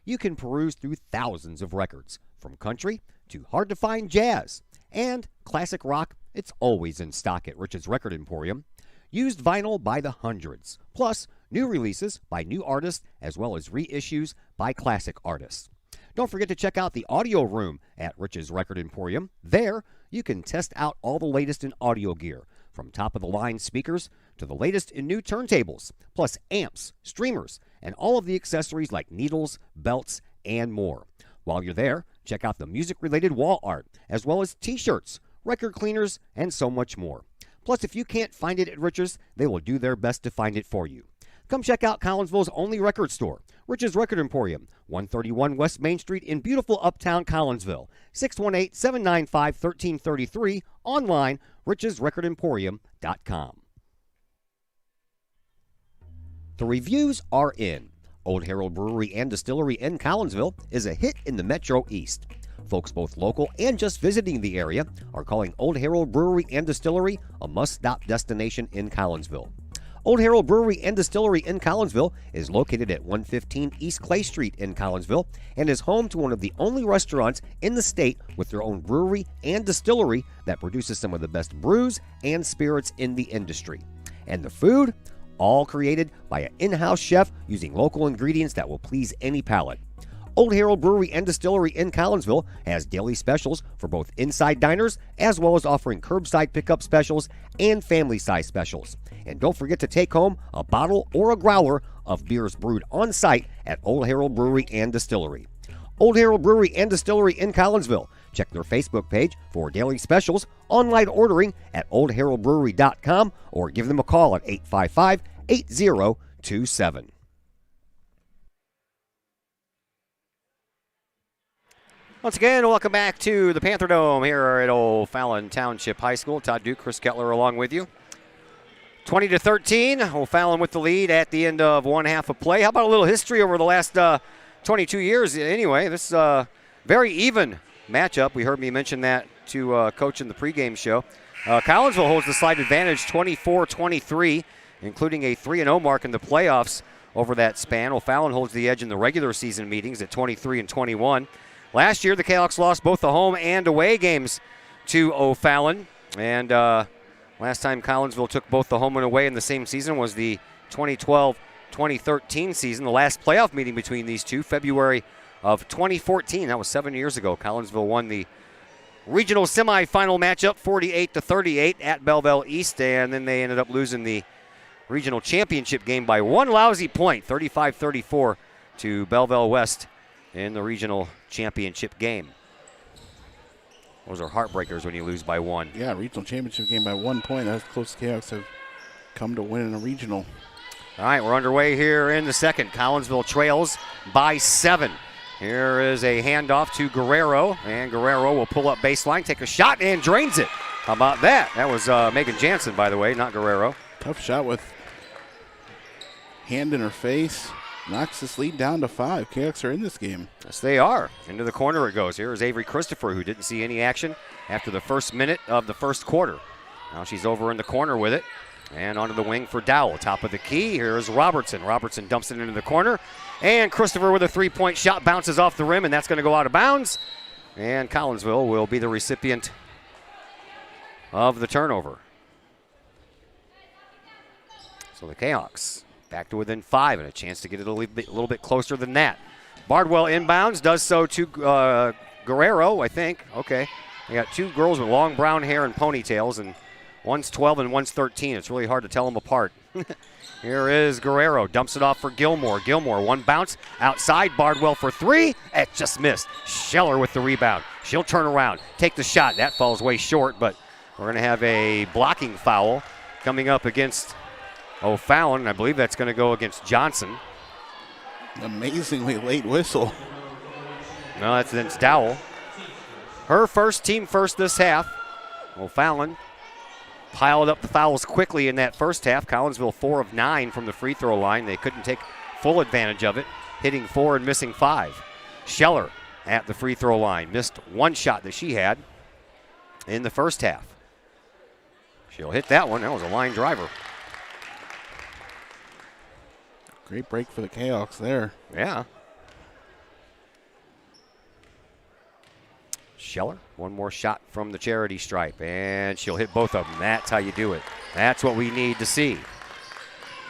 You can peruse through thousands of records, from country to hard-to-find jazz. And classic rock, it's always in stock at Rich's Record Emporium. Used vinyl by the hundreds, plus new releases by new artists as well as reissues by classic artists. Don't forget to check out the audio room at Rich's Record Emporium. There, you can test out all the latest in audio gear, from top-of-the-line speakers to the latest in new turntables, plus amps, streamers, and all of the accessories like needles, belts, and more. While you're there, check out the music-related wall art, as well as t-shirts, record cleaners, and so much more. Plus, if you can't find it at Rich's, they will do their best to find it for you. Come check out Collinsville's only record store, Rich's Record Emporium, 131 West Main Street in beautiful Uptown Collinsville, 618-795-1333, online, richesrecordemporium.com. The reviews are in. Old Herald Brewery and Distillery in Collinsville is a hit in the Metro East. Folks both local and just visiting the area are calling Old Herald Brewery and Distillery a must-stop destination in Collinsville. Old Herald Brewery and Distillery in Collinsville is located at 115 East Clay Street in Collinsville and is home to one of the only restaurants in the state with their own brewery and distillery that produces some of the best brews and spirits in the industry. And the food? All created by an in-house chef using local ingredients that will please any palate. Old Herald Brewery and Distillery in Collinsville has daily specials for both inside diners as well as offering curbside pickup specials and family size specials. And don't forget to take home a bottle or a growler of beers brewed on site at Old Herald Brewery and Distillery. Old Herald Brewery and Distillery in Collinsville. Check their Facebook page for daily specials, online ordering at oldheraldbrewery.com, or give them a call at 855-8027. Once again, welcome back to the Panther Dome here at O'Fallon Township High School. Todd Duke, Chris Kettler along with you. 20-13, O'Fallon with the lead at the end of one half of play. How about a little history over the last 22 years anyway? This very even matchup. We heard me mention that to Coach in the pregame show. Collinsville holds the slight advantage 24-23, including a 3-0 mark in the playoffs over that span. O'Fallon holds the edge in the regular season meetings at 23-21. Last year, the Kahawks lost both the home and away games to O'Fallon. And last time Collinsville took both the home and away in the same season was the 2012-2013 season. The last playoff meeting between these two, February of 2014. That was 7 years ago. Collinsville won the regional semifinal matchup 48-38 at Belleville East, and then they ended up losing the regional championship game by one lousy point, 35-34 to Belleville West in the regional championship game. Those are heartbreakers when you lose by one. Yeah, regional championship game by 1 point. That's close the Kahawks have come to winning a regional. All right, we're underway here in the second. Collinsville trails by 7. Here is a handoff to Guerrero, and Guerrero will pull up baseline, take a shot, and drains it. How about that? That was Megan Jansen, by the way, not Guerrero. Tough shot with hand in her face. Knocks this lead down to 5. Kahawks are in this game. Yes, they are. Into the corner it goes. Here is Avery Christopher, who didn't see any action after the first minute of the first quarter. Now she's over in the corner with it. And onto the wing for Dowell. Top of the key, here's Robertson. Robertson dumps it into the corner. And Christopher with a three-point shot bounces off the rim, and that's going to go out of bounds. And Collinsville will be the recipient of the turnover. So the Kahawks back to within 5 and a chance to get it a little bit closer than that. Bardwell inbounds, does so to Guerrero, I think. Okay. They got two girls with long brown hair and ponytails, and one's 12 and one's 13. It's really hard to tell them apart. Here is Guerrero, dumps it off for Gilmore. Gilmore, one bounce, outside, Bardwell for 3. It just missed. Scheller with the rebound. She'll turn around, take the shot. That falls way short, but we're going to have a blocking foul coming up against O'Fallon. I believe that's going to go against Johnson. Amazingly late whistle. No, that's Dowell. Her first, team first this half. O'Fallon piled up the fouls quickly in that first half. Collinsville 4 of 9 from the free throw line. They couldn't take full advantage of it, hitting 4 and missing 5. Scheller at the free throw line. Missed one shot that she had in the first half. She'll hit that one. That was a line driver. Great break for the Cahoks there. Yeah. Scheller, one more shot from the charity stripe, and she'll hit both of them. That's how you do it. That's what we need to see.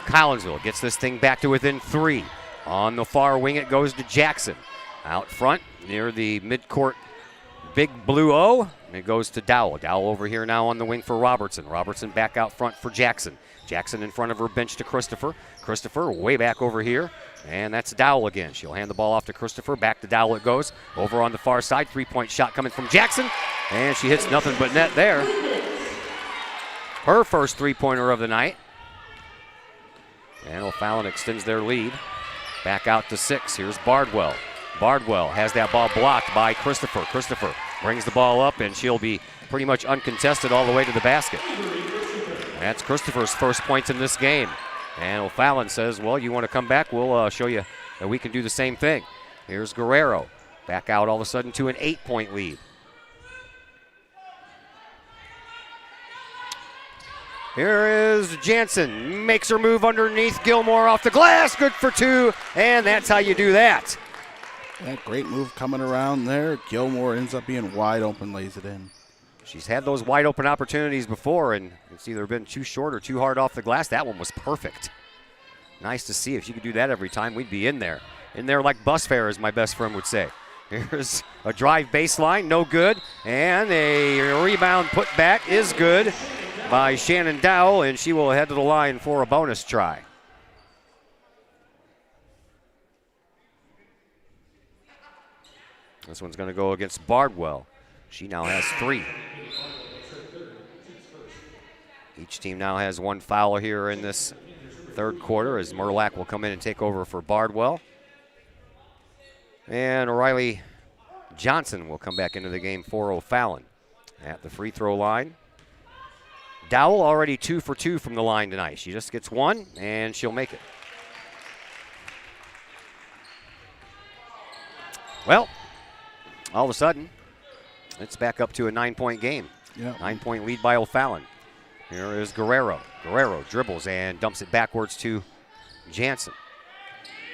Collinsville gets this thing back to within 3. On the far wing, it goes to Jackson. Out front, near the midcourt big blue O, it goes to Dowell. Dowell over here now on the wing for Robertson. Robertson back out front for Jackson. Jackson in front of her bench to Christopher. Christopher way back over here. And that's Dowell again. She'll hand the ball off to Christopher. Back to Dowell it goes. Over on the far side. 3-point shot coming from Jackson. And she hits nothing but net there. Her first 3-pointer of the night. And O'Fallon extends their lead. Back out to 6. Here's Bardwell. Bardwell has that ball blocked by Christopher. Christopher brings the ball up, and she'll be pretty much uncontested all the way to the basket. That's Christopher's first points in this game. And O'Fallon says, well, you want to come back? We'll show you that we can do the same thing. Here's Guerrero. Back out all of a sudden to an 8-point lead. Here is Jansen. Makes her move underneath Gilmore off the glass. Good for 2. And that's how you do that. That great move coming around there. Gilmore ends up being wide open, lays it in. She's had those wide open opportunities before, and it's either been too short or too hard off the glass. That one was perfect. Nice to see. If she could do that every time, we'd be in there. In there like bus fare, as my best friend would say. Here's a drive baseline, no good. And a rebound put back is good by Shannon Dowell, and she will head to the line for a bonus try. This one's going to go against Bardwell. She now has 3. Each team now has 1 foul here in this third quarter as Merlack will come in and take over for Bardwell. And O'Reilly Johnson will come back into the game for O'Fallon. At the free throw line, Dowell already 2 for 2 from the line tonight. She just gets 1, and she'll make it. Well, all of a sudden, it's back up to a 9-point game. Yep. 9-point lead by O'Fallon. Here is Guerrero. Guerrero dribbles and dumps it backwards to Jansen.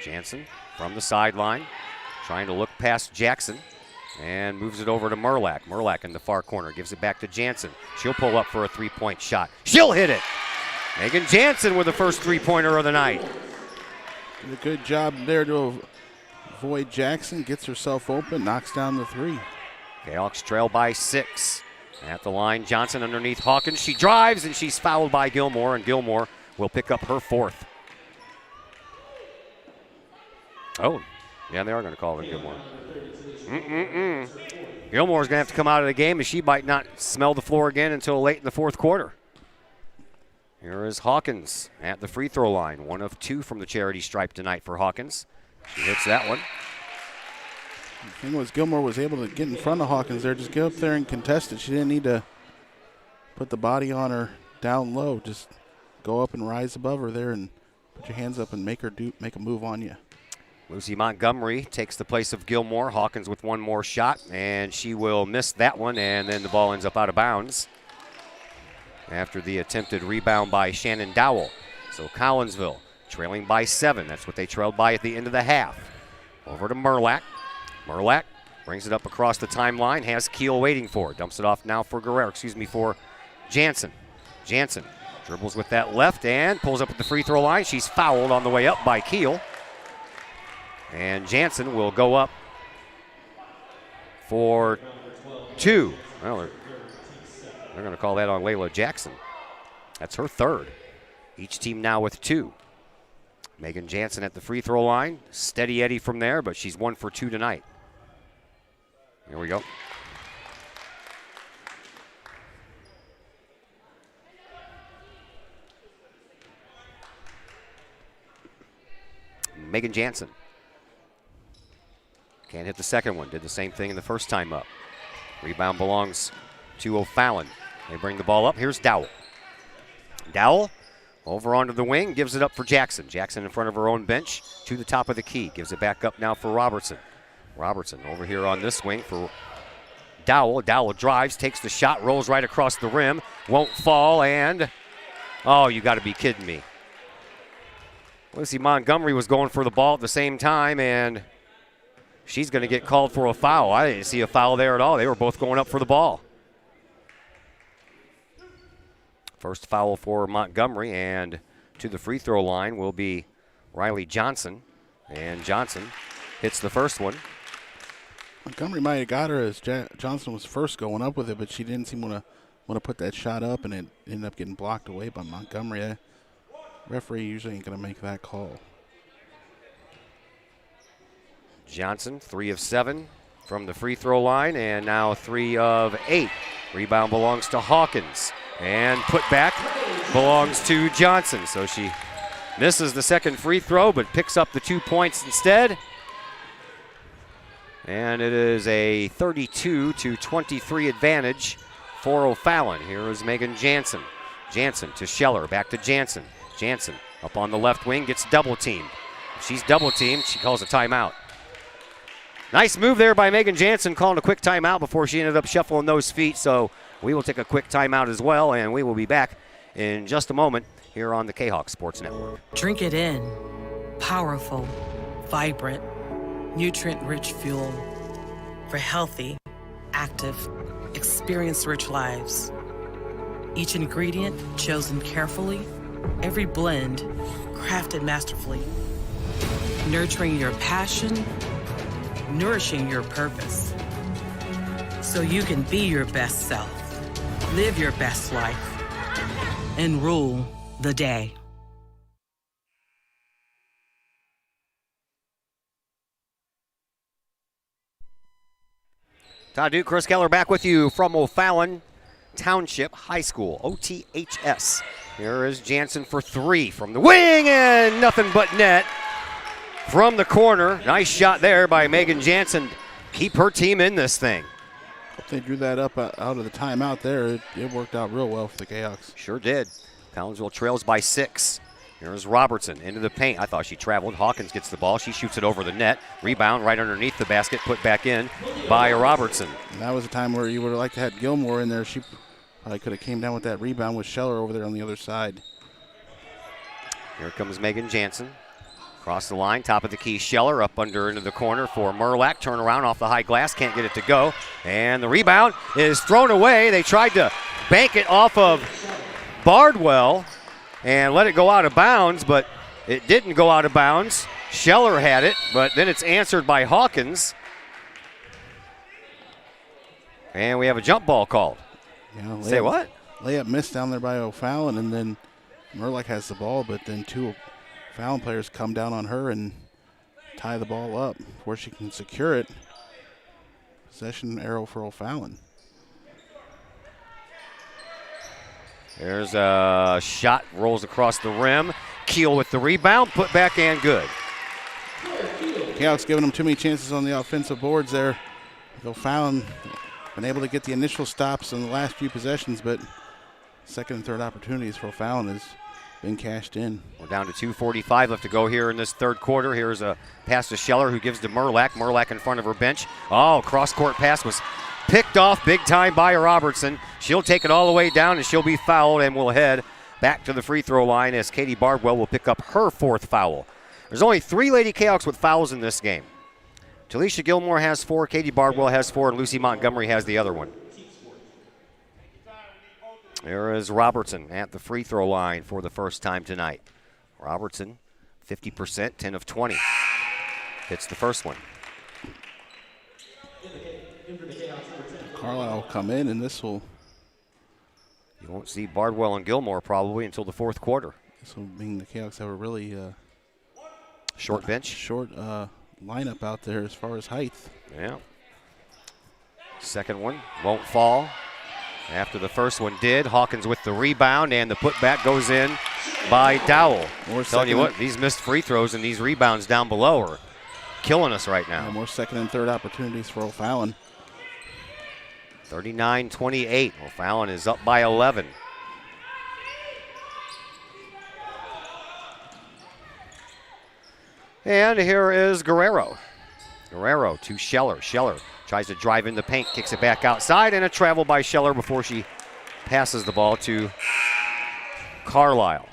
Jansen from the sideline, trying to look past Jackson, and moves it over to Merlack. Merlack in the far corner, gives it back to Jansen. She'll pull up for a 3-point shot. She'll hit it! Megan Jansen with the first 3-pointer of the night. Did a good job there to avoid Jackson, gets herself open, knocks down the 3. Hawks trail by 6. At the line, Johnson underneath Hawkins. She drives, and she's fouled by Gilmore, and Gilmore will pick up her 4th. Oh, yeah, they are going to call it Gilmore. Gilmore's going to have to come out of the game, and she might not smell the floor again until late in the 4th quarter. Here is Hawkins at the free throw line. 1 of 2 from the charity stripe tonight for Hawkins. She hits that one. The thing was, Gilmore was able to get in front of Hawkins there, just get up there and contest it. She didn't need to put the body on her down low. Just go up and rise above her there and put your hands up and make a move on you. Lucy Montgomery takes the place of Gilmore. Hawkins with 1 more shot, and she will miss that one, and then the ball ends up out of bounds after the attempted rebound by Shannon Dowell. So Collinsville trailing by 7. That's what they trailed by at the end of the half. Over to Merlack. Merlack brings it up across the timeline, has Keel waiting for it. Dumps it off now for for Jansen. Jansen Dribbles with that left and pulls up at the free throw line. She's fouled on the way up by Keel. And Jansen will go up for 2. Well, they're going to call that on Layla Jackson. That's her third. Each team now with 2. Megan Jansen at the free throw line. Steady Eddie from there, but she's 1 for 2 tonight. Here we go. Megan Jansen. Can't hit the second one. Did the same thing in the first time up. Rebound belongs to O'Fallon. They bring the ball up. Here's Dowell. Dowell over onto the wing, gives it up for Jackson. Jackson in front of her own bench to the top of the key. Gives it back up now for Robertson. Robertson over here on this wing for Dowell. Dowell drives, takes the shot, rolls right across the rim. Won't fall, and oh, you got to be kidding me. Lucy Montgomery was going for the ball at the same time, and she's going to get called for a foul. I didn't see a foul there at all. They were both going up for the ball. First foul for Montgomery, and to the free throw line will be Riley Johnson. And Johnson hits the first one. Montgomery might have got her as Johnson was first going up with it, but she didn't seem to want to put that shot up, and it ended up getting blocked away by Montgomery. Referee usually ain't going to make that call. Johnson, 3 of 7 from the free throw line, and now 3 of 8. Rebound belongs to Hawkins, and put back belongs to Johnson. So she misses the second free throw, but picks up the 2 points instead. And it is a 32-23 advantage for O'Fallon. Here is Megan Jansen. Jansen to Scheller, back to Jansen. Jansen up on the left wing, gets double teamed. If she's double teamed, she calls a timeout. Nice move there by Megan Jansen, calling a quick timeout before she ended up shuffling those feet. So we will take a quick timeout as well, and we will be back in just a moment here on the Kahok Sports Network. Drink it in. Powerful, vibrant, nutrient-rich fuel for healthy, active, experience-rich lives. Each ingredient chosen carefully, every blend crafted masterfully. Nurturing your passion, nourishing your purpose. So you can be your best self, live your best life, and rule the day. Todd Duke, Chris Keller back with you from O'Fallon Township High School, OTHS. Here is Jansen for 3 from the wing, and nothing but net from the corner. Nice shot there by Megan Jansen. Keep her team in this thing. If they drew that up out of the timeout there, it worked out real well for the Kahawks. Sure did. Collinsville trails by 6. Here's Robertson into the paint. I thought she traveled. Hawkins gets the ball. She shoots it over the net. Rebound right underneath the basket, put back in by Robertson. And that was a time where you would have liked to have Gilmore in there. She probably could have came down with that rebound with Scheller over there on the other side. Here comes Megan Jansen. Across the line, top of the key, Scheller up under into the corner for Merlack. Turn around off the high glass, can't get it to go. And the rebound is thrown away. They tried to bank it off of Bardwell and let it go out of bounds, but it didn't go out of bounds. Scheller had it, but then it's answered by Hawkins. And we have a jump ball called. Yeah, Say what? Layup missed down there by O'Fallon, and then Merlack has the ball, but then 2 O'Fallon players come down on her and tie the ball up before she can secure it. Possession arrow for O'Fallon. There's a shot, rolls across the rim. Keel with the rebound, put back and good. Kahawks giving them too many chances on the offensive boards there. O'Fallon been able to get the initial stops in the last few possessions, but second and third opportunities for O'Fallon has been cashed in. We're down to 2:45 left to go here in this third quarter. Here's a pass to Scheller, who gives to Merlack. Merlack in front of her bench. Oh, cross-court pass was picked off big time by Robertson. She'll take it all the way down, and she'll be fouled, and will head back to the free throw line as Katie Bardwell will pick up her 4th foul. There's only 3 Lady Kahawks with fouls in this game. Talisha Gilmore has 4, Katie Bardwell has 4, and Lucy Montgomery has the other one. There is Robertson at the free throw line for the first time tonight. Robertson, 50%, 10 of 20. Hits the first one. Carlisle will come in, and this will... You won't see Bardwell and Gilmore probably until the fourth quarter. This will mean the Kahawks have a really... short bench? Short lineup out there as far as height. Yeah. Second one won't fall. After the first one did, Hawkins with the rebound, and the putback goes in by Dowell. Telling you what, these missed free throws and these rebounds down below are killing us right now. More second and third opportunities for O'Fallon. 39-28. O'Fallon is up by 11. And here is Guerrero. Guerrero to Scheller. Scheller tries to drive in the paint, kicks it back outside, and a travel by Scheller before she passes the ball to Carlisle.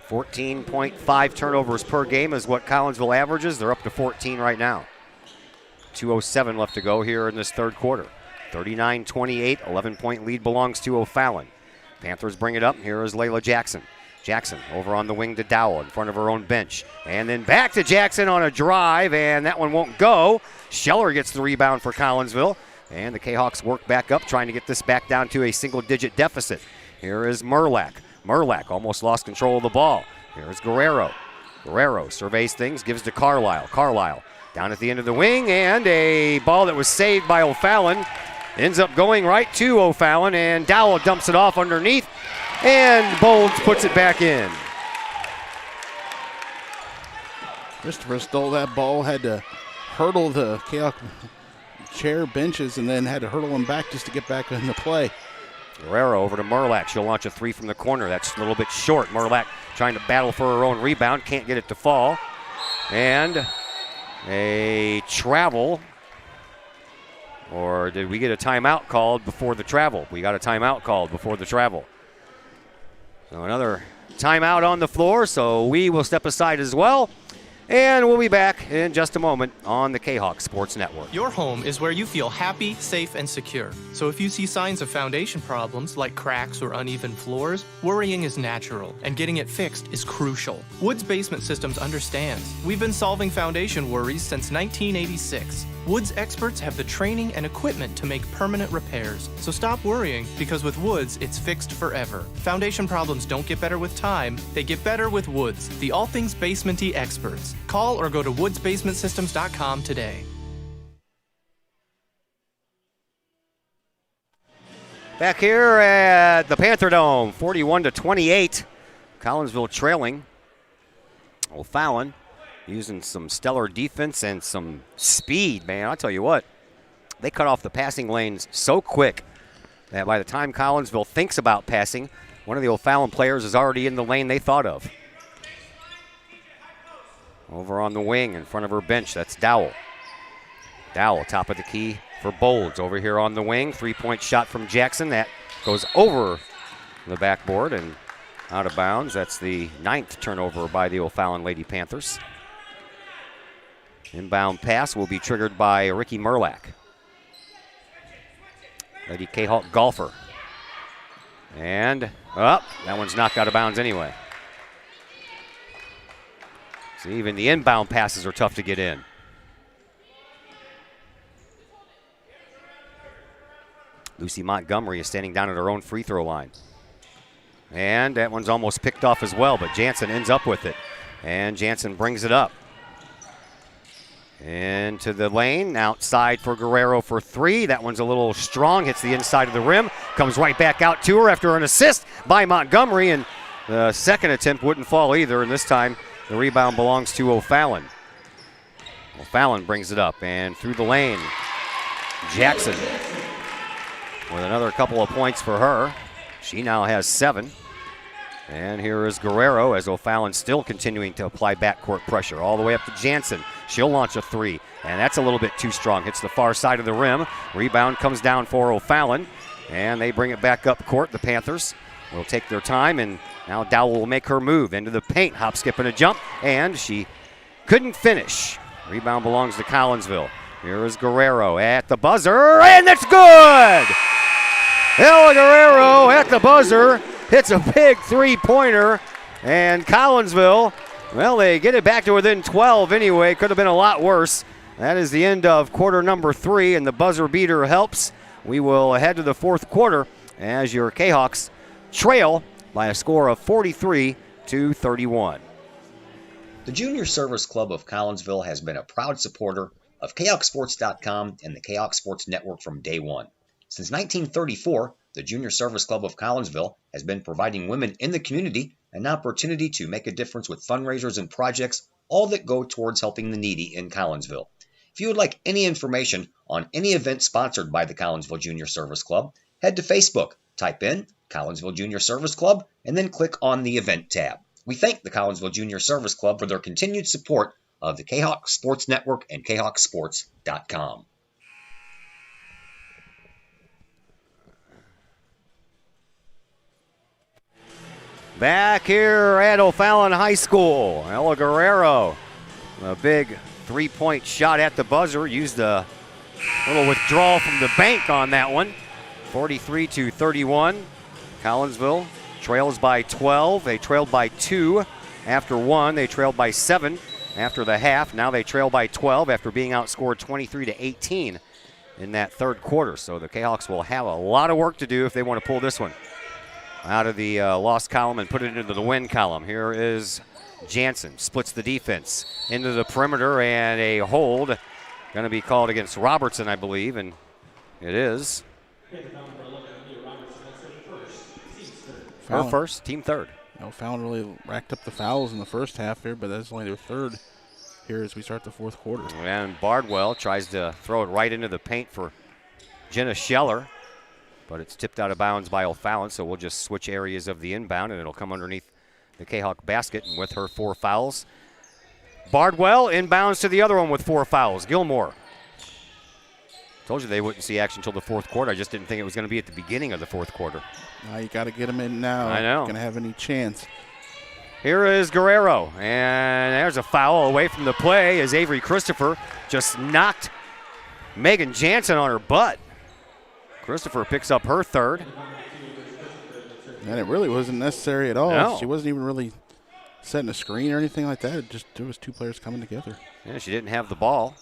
14.5 turnovers per game is what Collinsville averages. They're up to 14 right now. 2:07 left to go here in this third quarter. 39-28, 11-point lead belongs to O'Fallon. Panthers bring it up. Here is Layla Jackson. Jackson over on the wing to Dowell in front of her own bench. And then back to Jackson on a drive, and that one won't go. Scheller gets the rebound for Collinsville. And the Kahawks work back up, trying to get this back down to a single-digit deficit. Here is Merlack. Merlack almost lost control of the ball. Here is Guerrero. Guerrero surveys things, gives to Carlisle. Carlisle down at the end of the wing, and a ball that was saved by O'Fallon ends up going right to O'Fallon, and Dowell dumps it off underneath, and Bolds puts it back in. Christopher stole that ball, had to hurdle the Kahawk chair benches, and then had to hurdle them back just to get back into play. Guerrero over to Merlack. She'll launch a three from the corner. That's a little bit short. Merlack trying to battle for her own rebound. Can't get it to fall. And a travel. Or did we get a timeout called before the travel? We got a timeout called before the travel. So another timeout on the floor, so we will step aside as well. And we'll be back in just a moment on the Kahawk Sports Network. Your home is where you feel happy, safe, and secure. So if you see signs of foundation problems like cracks or uneven floors, worrying is natural, and getting it fixed is crucial. Woods Basement Systems understands. We've been solving foundation worries since 1986. Woods experts have the training and equipment to make permanent repairs. So stop worrying, because with Woods, it's fixed forever. Foundation problems don't get better with time, they get better with Woods, the all things basement-y experts. Call or go to woodsbasementsystems.com today. Back here at the Panther Dome, 41-28. Collinsville trailing. O'Fallon using some stellar defense and some speed, man. I'll tell you what, they cut off the passing lanes so quick that by the time Collinsville thinks about passing, one of the O'Fallon players is already in the lane they thought of. Over on the wing in front of her bench, that's Dowell. Dowell, top of the key for Bolds. Over here on the wing, three-point shot from Jackson. That goes over the backboard and out of bounds. That's the 9th turnover by the O'Fallon Lady Panthers. Inbound pass will be triggered by Ricky Merlack. Lady Kahawk golfer. And up, that one's knocked out of bounds anyway. So even the inbound passes are tough to get in. Lucy Montgomery is standing down at her own free throw line. And that one's almost picked off as well, but Jansen ends up with it. And Jansen brings it up. Into the lane, outside for Guerrero for three. That one's a little strong, hits the inside of the rim. Comes right back out to her after an assist by Montgomery, and the second attempt wouldn't fall either, and this time the rebound belongs to O'Fallon. O'Fallon brings it up, and through the lane, Jackson with another couple of points for her. She now has 7. And here is Guerrero as O'Fallon still continuing to apply backcourt pressure all the way up to Jansen. She'll launch a three, and that's a little bit too strong. Hits the far side of the rim. Rebound comes down for O'Fallon, and they bring it back up court. The Panthers will take their time, and now Dowell will make her move into the paint. Hop, skip, and a jump, and she couldn't finish. Rebound belongs to Collinsville. Here is Guerrero at the buzzer, and that's good! El Guerrero at the buzzer hits a big three-pointer, and Collinsville, well, they get it back to within 12 anyway. Could have been a lot worse. That is the end of quarter number 3, and the buzzer beater helps. We will head to the fourth quarter as your Kahawks trail by a score of 43-31. The Junior Service Club of Collinsville has been a proud supporter of KahokSports.com and the Kahok Sports Network from day one. Since 1934, the Junior Service Club of Collinsville has been providing women in the community an opportunity to make a difference with fundraisers and projects, all that go towards helping the needy in Collinsville. If you would like any information on any event sponsored by the Collinsville Junior Service Club, head to Facebook, type in Collinsville Junior Service Club, and then click on the event tab. We thank the Collinsville Junior Service Club for their continued support of the Kahok Sports Network and KahokSports.com. Back here at O'Fallon High School, El Guerrero, a big three-point shot at the buzzer, used a little withdrawal from the bank on that one. 43-31. Collinsville trails by 12. They trailed by 2 after 1. They trailed by 7 after the half. Now they trail by 12 after being outscored 23-18 in that third quarter. So the Kahawks will have a lot of work to do if they want to pull this one out of the loss column and put it into the win column. Here is Jansen, splits the defense into the perimeter, and a hold going to be called against Robertson, I believe, and it is. Her first, team third. Fallon really racked up the fouls in the first half here, but that's only their third here as we start the fourth quarter. And Bardwell tries to throw it right into the paint for Jenna Scheller, but it's tipped out of bounds by O'Fallon, so we'll just switch areas of the inbound, and it'll come underneath the Kahawk basket. And with her 4 fouls, Bardwell inbounds to the other one with 4 fouls. Gilmore. Told you they wouldn't see action until the fourth quarter. I just didn't think it was going to be at the beginning of the fourth quarter. Now you got to get them in now. I know. Going to have any chance. Here is Guerrero, and there's a foul away from the play as Avery Christopher just knocked Megan Jansen on her butt. Christopher picks up her third. And it really wasn't necessary at all. No. She wasn't even really setting a screen or anything like that. It was 2 players coming together. Yeah, she didn't have the ball.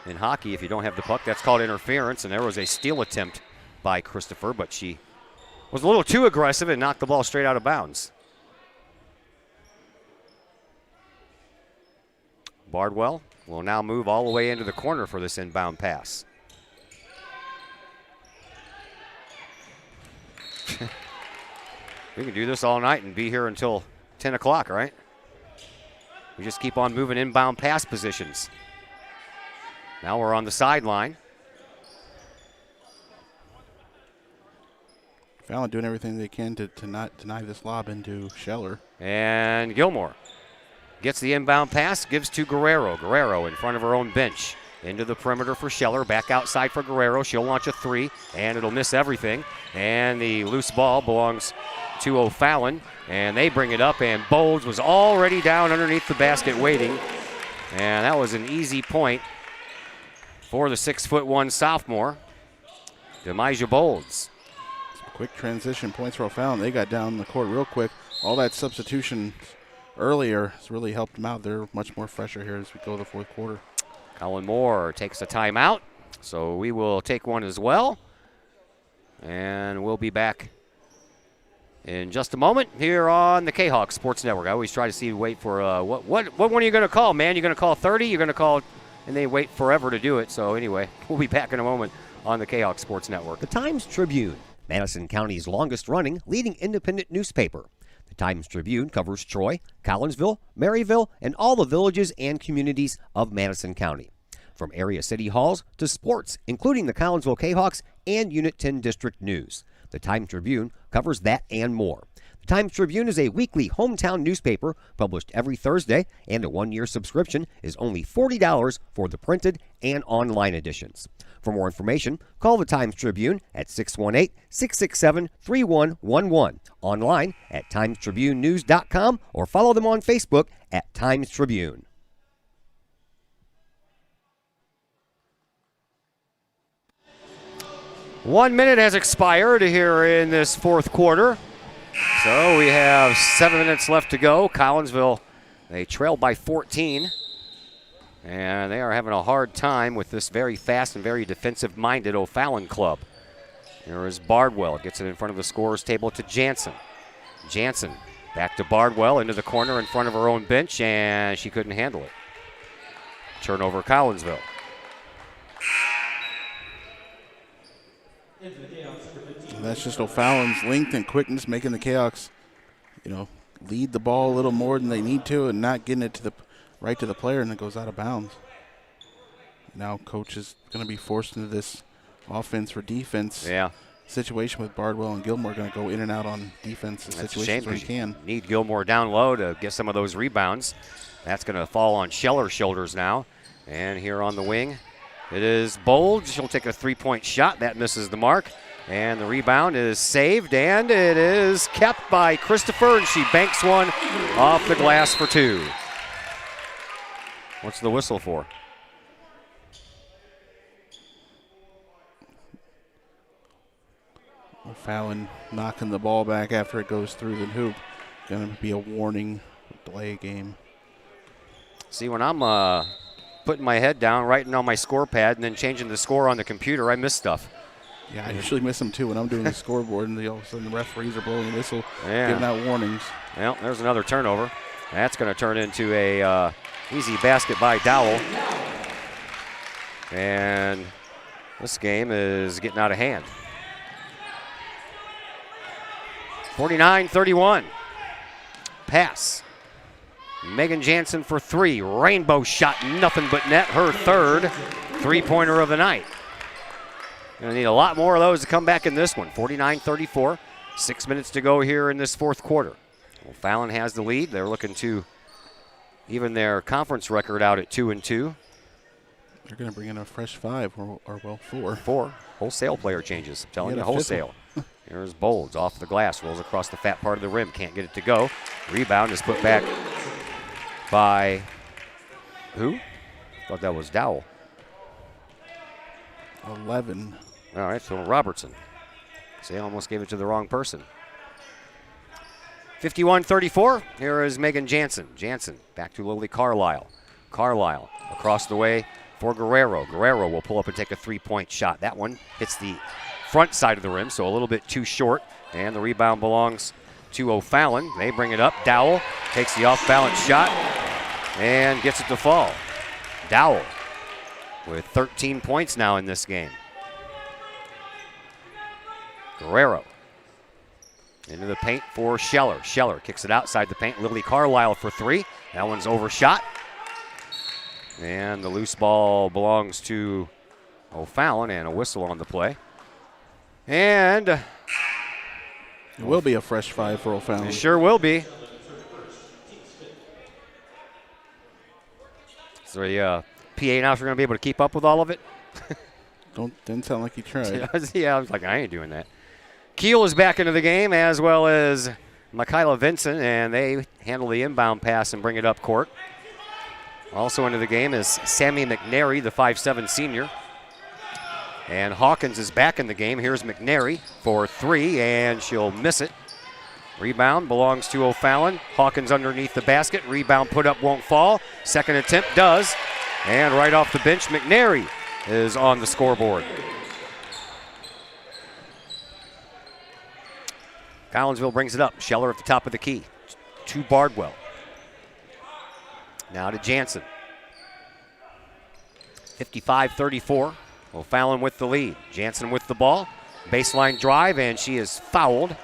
In hockey, if you don't have the puck, that's called interference, and there was a steal attempt by Christopher, but she was a little too aggressive and knocked the ball straight out of bounds. Bardwell will now move all the way into the corner for this inbound pass. We can do this all night and be here until 10 o'clock, right? We just keep on moving inbound pass positions. Now we're on the sideline. Fallon doing everything they can to not deny this lob into Scheller. And Gilmore gets the inbound pass, gives to Guerrero. Guerrero in front of her own bench. Into the perimeter for Scheller, back outside for Guerrero. She'll launch a 3, and it'll miss everything. And the loose ball belongs to O'Fallon, and they bring it up, and Bowles was already down underneath the basket waiting. And that was an easy point for the 6'1" sophomore, Demijah Bowles. Some quick transition points for O'Fallon. They got down the court real quick. All that substitution earlier has really helped them out. They're much more fresher here as we go to the fourth quarter. Colin Moore takes a timeout, so we will take one as well. And we'll be back in just a moment here on the Kahawk Sports Network. I always try to wait for what one are you going to call, man? You're going to call 30? You're going to call, and they wait forever to do it. So anyway, we'll be back in a moment on the Kahawk Sports Network. The Times-Tribune, Madison County's longest-running leading independent newspaper. The Times-Tribune covers Troy, Collinsville, Maryville, and all the villages and communities of Madison County. From area city halls to sports, including the Collinsville Kahawks and Unit 10 District News. The Times-Tribune covers that and more. The Times-Tribune is a weekly hometown newspaper published every Thursday, and a one-year subscription is only $40 for the printed and online editions. For more information, call the Times-Tribune at 618-667-3111, online at timestribunenews.com, or follow them on Facebook at Times-Tribune. 1 minute has expired here in this fourth quarter. So we have 7 minutes left to go. Collinsville, they trail by 14. And they are having a hard time with this very fast and very defensive-minded O'Fallon club. Here is Bardwell, gets it in front of the scorer's table to Jansen. Jansen back to Bardwell into the corner in front of her own bench, and she couldn't handle it. Turnover Collinsville. That's just O'Fallon's length and quickness making the Kahawks, lead the ball a little more than they need to and not getting it to the right to the player, and it goes out of bounds. Now coach is going to be forced into this offense for defense situation with Bardwell and Gilmore going to go in and out on defense situations where he can. Need Gilmore down low to get some of those rebounds. That's going to fall on Scheller's shoulders now. And here on the wing, it is Bold. She'll take a three-point shot. That misses the mark. And the rebound is saved, and it is kept by Christopher, and she banks one off the glass for two. What's the whistle for? O'Fallon knocking the ball back after it goes through the hoop. Going to be a warning, delay game. See, when I'm putting my head down, writing on my score pad, and then changing the score on the computer, I miss stuff. Yeah, I usually miss them too when I'm doing the scoreboard, and all of a sudden the referees are blowing the whistle, giving out warnings. Well, there's another turnover. That's going to turn into a easy basket by Dowell. And this game is getting out of hand. 49-31. Pass. Megan Jansen for three. Rainbow shot, nothing but net. Her third three-pointer of the night. Going to need a lot more of those to come back in this one. 49-34. 6 minutes to go here in this fourth quarter. Well, Fallon has the lead. They're looking to even their conference record out at 2-2. They're going to bring in a fresh five, or four. Four. Wholesale player changes. I'm telling you, wholesale. Here's Bolds off the glass, rolls across the fat part of the rim. Can't get it to go. Rebound is put back by who? Thought that was Dowell. 11. All right, so Robertson. See, I almost gave it to the wrong person. 51-34. Here is Megan Jansen. Jansen back to Lily Carlisle. Carlisle across the way for Guerrero. Guerrero will pull up and take a three-point shot. That one hits the front side of the rim, so a little bit too short. And the rebound belongs to O'Fallon. They bring it up. Dowell takes the off-balance shot and gets it to fall. Dowell with 13 points now in this game. Guerrero into the paint for Scheller. Scheller kicks it outside the paint. Lily Carlisle for three. That one's overshot. And the loose ball belongs to O'Fallon, and a whistle on the play. And it will be a fresh five for O'Fallon. It sure will be. So the PA now is going to be able to keep up with all of it? Didn't sound like you tried. Yeah, I was like, I ain't doing that. Keel is back into the game, as well as Michaela Vincent, and they handle the inbound pass and bring it up court. Also into the game is Sammy McNary, the 5'7" senior. And Hawkins is back in the game. Here's McNary for three, and she'll miss it. Rebound belongs to O'Fallon. Hawkins underneath the basket. Rebound put up, won't fall. Second attempt does. And right off the bench, McNary is on the scoreboard. Collinsville brings it up. Scheller at the top of the key to Bardwell. Now to Jansen. 55-34. O'Fallon with the lead. Jansen with the ball. Baseline drive, and she is fouled.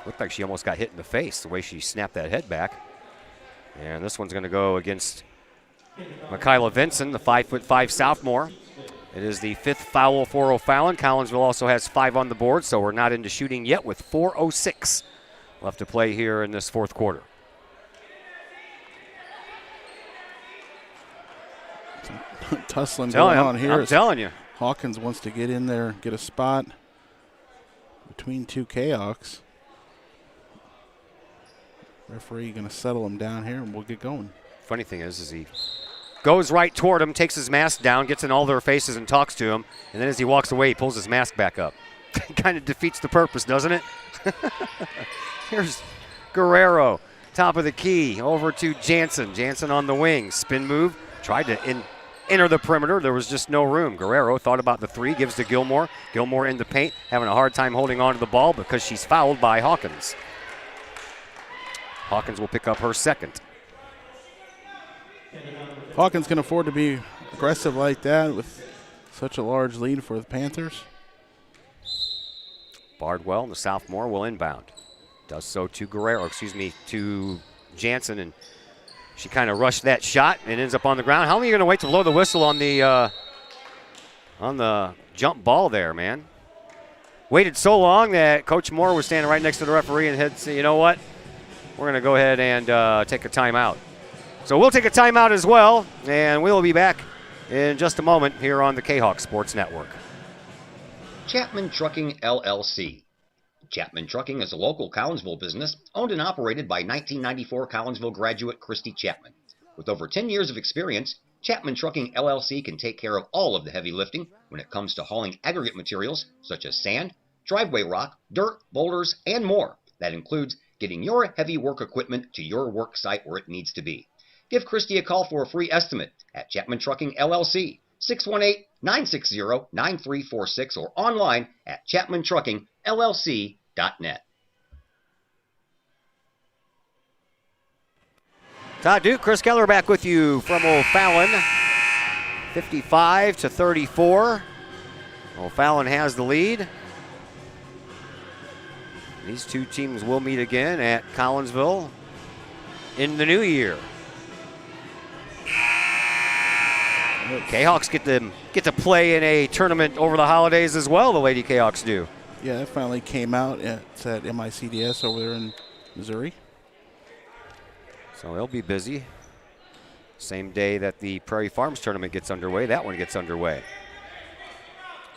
Looked like she almost got hit in the face the way she snapped that head back. And this one's going to go against Michaela Vinson, the 5'5" sophomore. It is the fifth foul for O'Fallon. Collinsville also has 5 on the board, so we're not into shooting yet with 4:06 left to play here in this fourth quarter. Tussling going on here. I'm telling you. Hawkins wants to get in there, get a spot between two Kahawks. Referee going to settle him down here, and we'll get going. Funny thing is he goes right toward him, takes his mask down, gets in all their faces and talks to him, and then as he walks away, he pulls his mask back up. kind of defeats the purpose, doesn't it? Here's Guerrero, top of the key, over to Jansen. Jansen on the wing, spin move, tried to enter the perimeter. There was just no room. Guerrero thought about the three, gives to Gilmore. Gilmore in the paint, having a hard time holding on to the ball because she's fouled by Hawkins. Hawkins will pick up her second. Hawkins can afford to be aggressive like that with such a large lead for the Panthers. Bardwell, the sophomore, will inbound. Does so to to Jansen, and she kind of rushed that shot and ends up on the ground. How long are you going to wait to blow the whistle on the jump ball there, man? Waited so long that Coach Moore was standing right next to the referee and had said, you know what? We're going to go ahead and take a timeout. So we'll take a timeout as well, and we'll be back in just a moment here on the Kahok Sports Network. Chapman Trucking, LLC. Chapman Trucking is a local Collinsville business owned and operated by 1994 Collinsville graduate Christy Chapman. With over 10 years of experience, Chapman Trucking, LLC can take care of all of the heavy lifting when it comes to hauling aggregate materials such as sand, driveway rock, dirt, boulders, and more. That includes getting your heavy work equipment to your work site where it needs to be. Give Christy a call for a free estimate at Chapman Trucking, LLC, 618-960-9346, or online at chapmantruckingllc.net. Todd Duke, Chris Keller back with you from O'Fallon. 55-34. O'Fallon has the lead. These two teams will meet again at Collinsville in the new year. Kahawks get to play in a tournament over the holidays as well, the Lady Kahawks do. Yeah, that finally came out. It's at MICDS over there in Missouri. So they'll be busy. Same day that the Prairie Farms tournament gets underway, that one gets underway.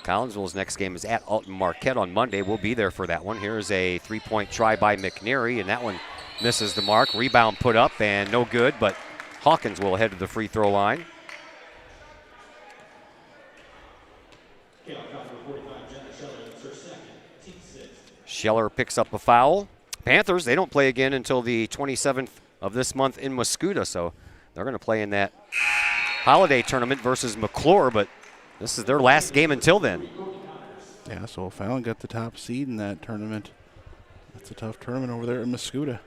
Collinsville's next game is at Alton Marquette on Monday. We'll be there for that one. Here's a three-point try by McNary, and that one misses the mark. Rebound put up and no good, but Hawkins will head to the free throw line. Scheller picks up a foul. Panthers, they don't play again until the 27th of this month in Muscuda, so they're going to play in that holiday tournament versus McClure, but this is their last game until then. Yeah, so O'Fallon got the top seed in that tournament. That's a tough tournament over there in Muscuda.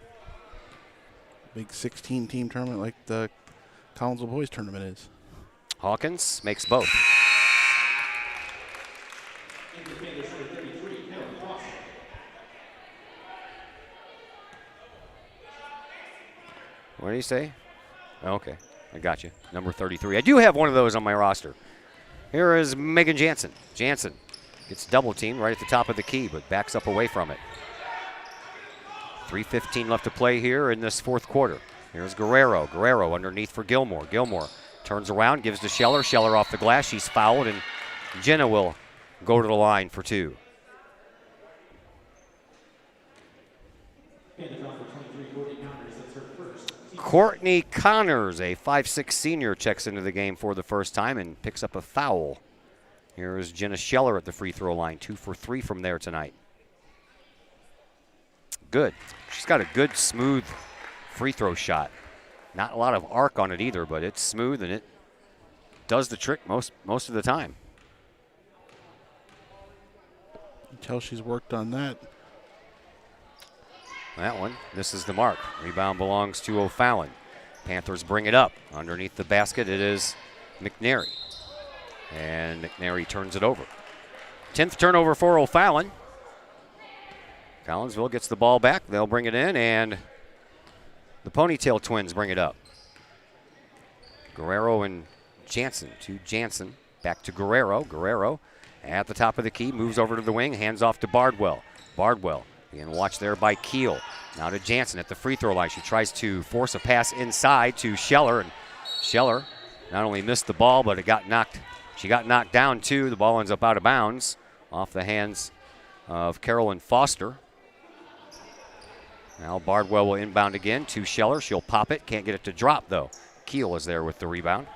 Big 16-team tournament like the Collinsville Boys tournament is. Hawkins makes both. What did he say? Okay, I got you. Number 33. I do have one of those on my roster. Here is Megan Jansen. Jansen gets double teamed right at the top of the key, but backs up away from it. 3:15 left to play here in this fourth quarter. Here's Guerrero. Guerrero underneath for Gilmore. Gilmore turns around, gives to Scheller. Scheller off the glass. She's fouled, and Jenna will go to the line for two. Courtney Connors, a 5'6" senior, checks into the game for the first time and picks up a foul. Here's Jenna Scheller at the free throw line, 2 for 3 from there tonight. Good. She's got a good, smooth free throw shot. Not a lot of arc on it either, but it's smooth and it does the trick most of the time. Until she's worked on that. That one misses the mark. Rebound belongs to O'Fallon. Panthers bring it up. Underneath the basket, it is McNary. And McNary turns it over. 10th turnover for O'Fallon. Collinsville gets the ball back. They'll bring it in, and the Ponytail Twins bring it up. Guerrero and Jansen to Jansen. Back to Guerrero. Guerrero at the top of the key, moves over to the wing, hands off to Bardwell. Bardwell being watched there by Keel. Now to Jansen at the free throw line. She tries to force a pass inside to Scheller, and Scheller not only missed the ball, but she got knocked down too. The ball ends up out of bounds off the hands of Carolyn Foster. Now Bardwell will inbound again to Scheller. She'll pop it. Can't get it to drop, though. Keel is there with the rebound.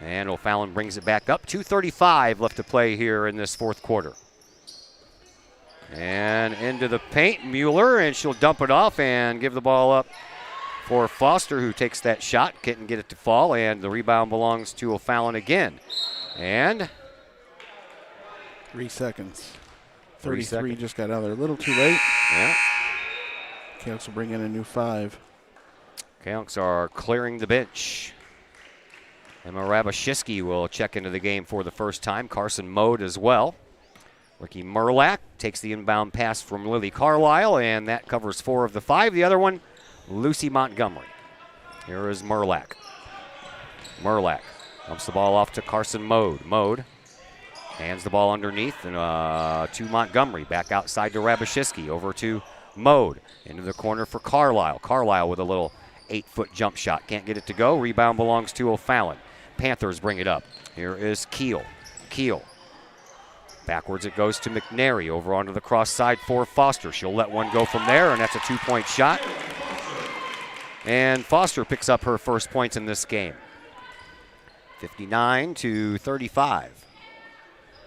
And O'Fallon brings it back up. 2:35 left to play here in this fourth quarter. And into the paint, Mueller, and she'll dump it off and give the ball up for Foster, who takes that shot. Couldn't get it to fall, and the rebound belongs to O'Fallon again. And 3 seconds. 3 33 just got out there. A little too late. Yeah. Canucks will bring in a new 5. Canucks are clearing the bench. Emma Rabashitsky will check into the game for the first time. Carson Mode as well. Ricky Merlack takes the inbound pass from Lily Carlisle, and that covers 4 of the 5. The other one, Lucy Montgomery. Here is Merlack. Merlack dumps the ball off to Carson Mode. Mode hands the ball underneath and to Montgomery. Back outside to Rabashitsky. Over to Mode. Into the corner for Carlisle. Carlisle with a little 8-foot jump shot. Can't get it to go. Rebound belongs to O'Fallon. Panthers bring it up. Here is Keel. Keel. Backwards it goes to McNary. Over onto the cross side for Foster. She'll let one go from there, and that's a 2-point shot. And Foster picks up her first points in this game. 59-35.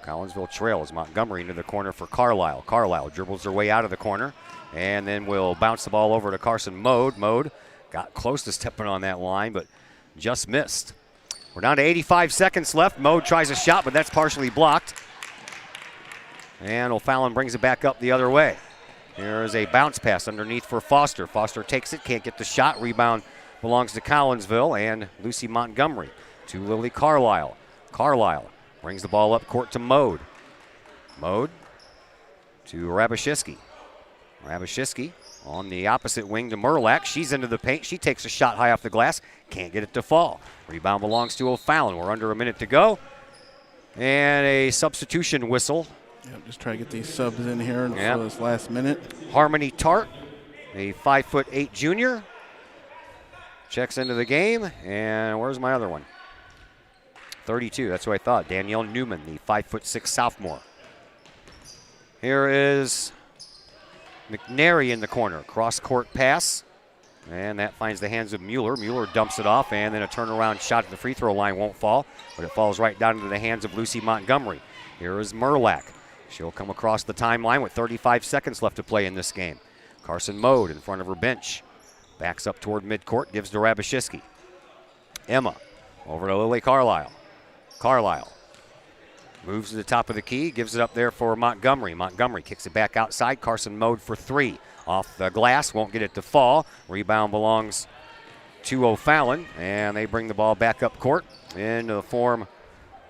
Collinsville trails. Montgomery into the corner for Carlisle. Carlisle dribbles her way out of the corner and then will bounce the ball over to Carson Mode. Mode got close to stepping on that line, but just missed. We're down to 85 seconds left. Mode tries a shot, but that's partially blocked. And O'Fallon brings it back up the other way. Here's a bounce pass underneath for Foster. Foster takes it, can't get the shot. Rebound belongs to Collinsville and Lucy Montgomery to Lily Carlisle. Carlisle brings the ball up court to Mode. Mode to Rabashitsky. Rabashitsky on the opposite wing to Merlack. She's into the paint. She takes a shot high off the glass. Can't get it to fall. Rebound belongs to O'Fallon. We're under a minute to go. And a substitution whistle. Yep, just try to get these subs in here for this last minute. Harmony Tart, a 5'8" junior, checks into the game. And where's my other one? 32, that's what I thought. Danielle Newman, the 5'6" sophomore. Here is McNary in the corner. Cross-court pass. And that finds the hands of Mueller. Mueller dumps it off, and then a turnaround shot at the free throw line won't fall, but it falls right down into the hands of Lucy Montgomery. Here is Merlack. She'll come across the timeline with 35 seconds left to play in this game. Carson Mode in front of her bench. Backs up toward midcourt, gives to Rabashitsky. Emma over to Lily Carlisle. Carlisle moves to the top of the key, gives it up there for Montgomery. Montgomery kicks it back outside. Carson Mode for 3. Off the glass, won't get it to fall. Rebound belongs to O'Fallon, and they bring the ball back up court into the form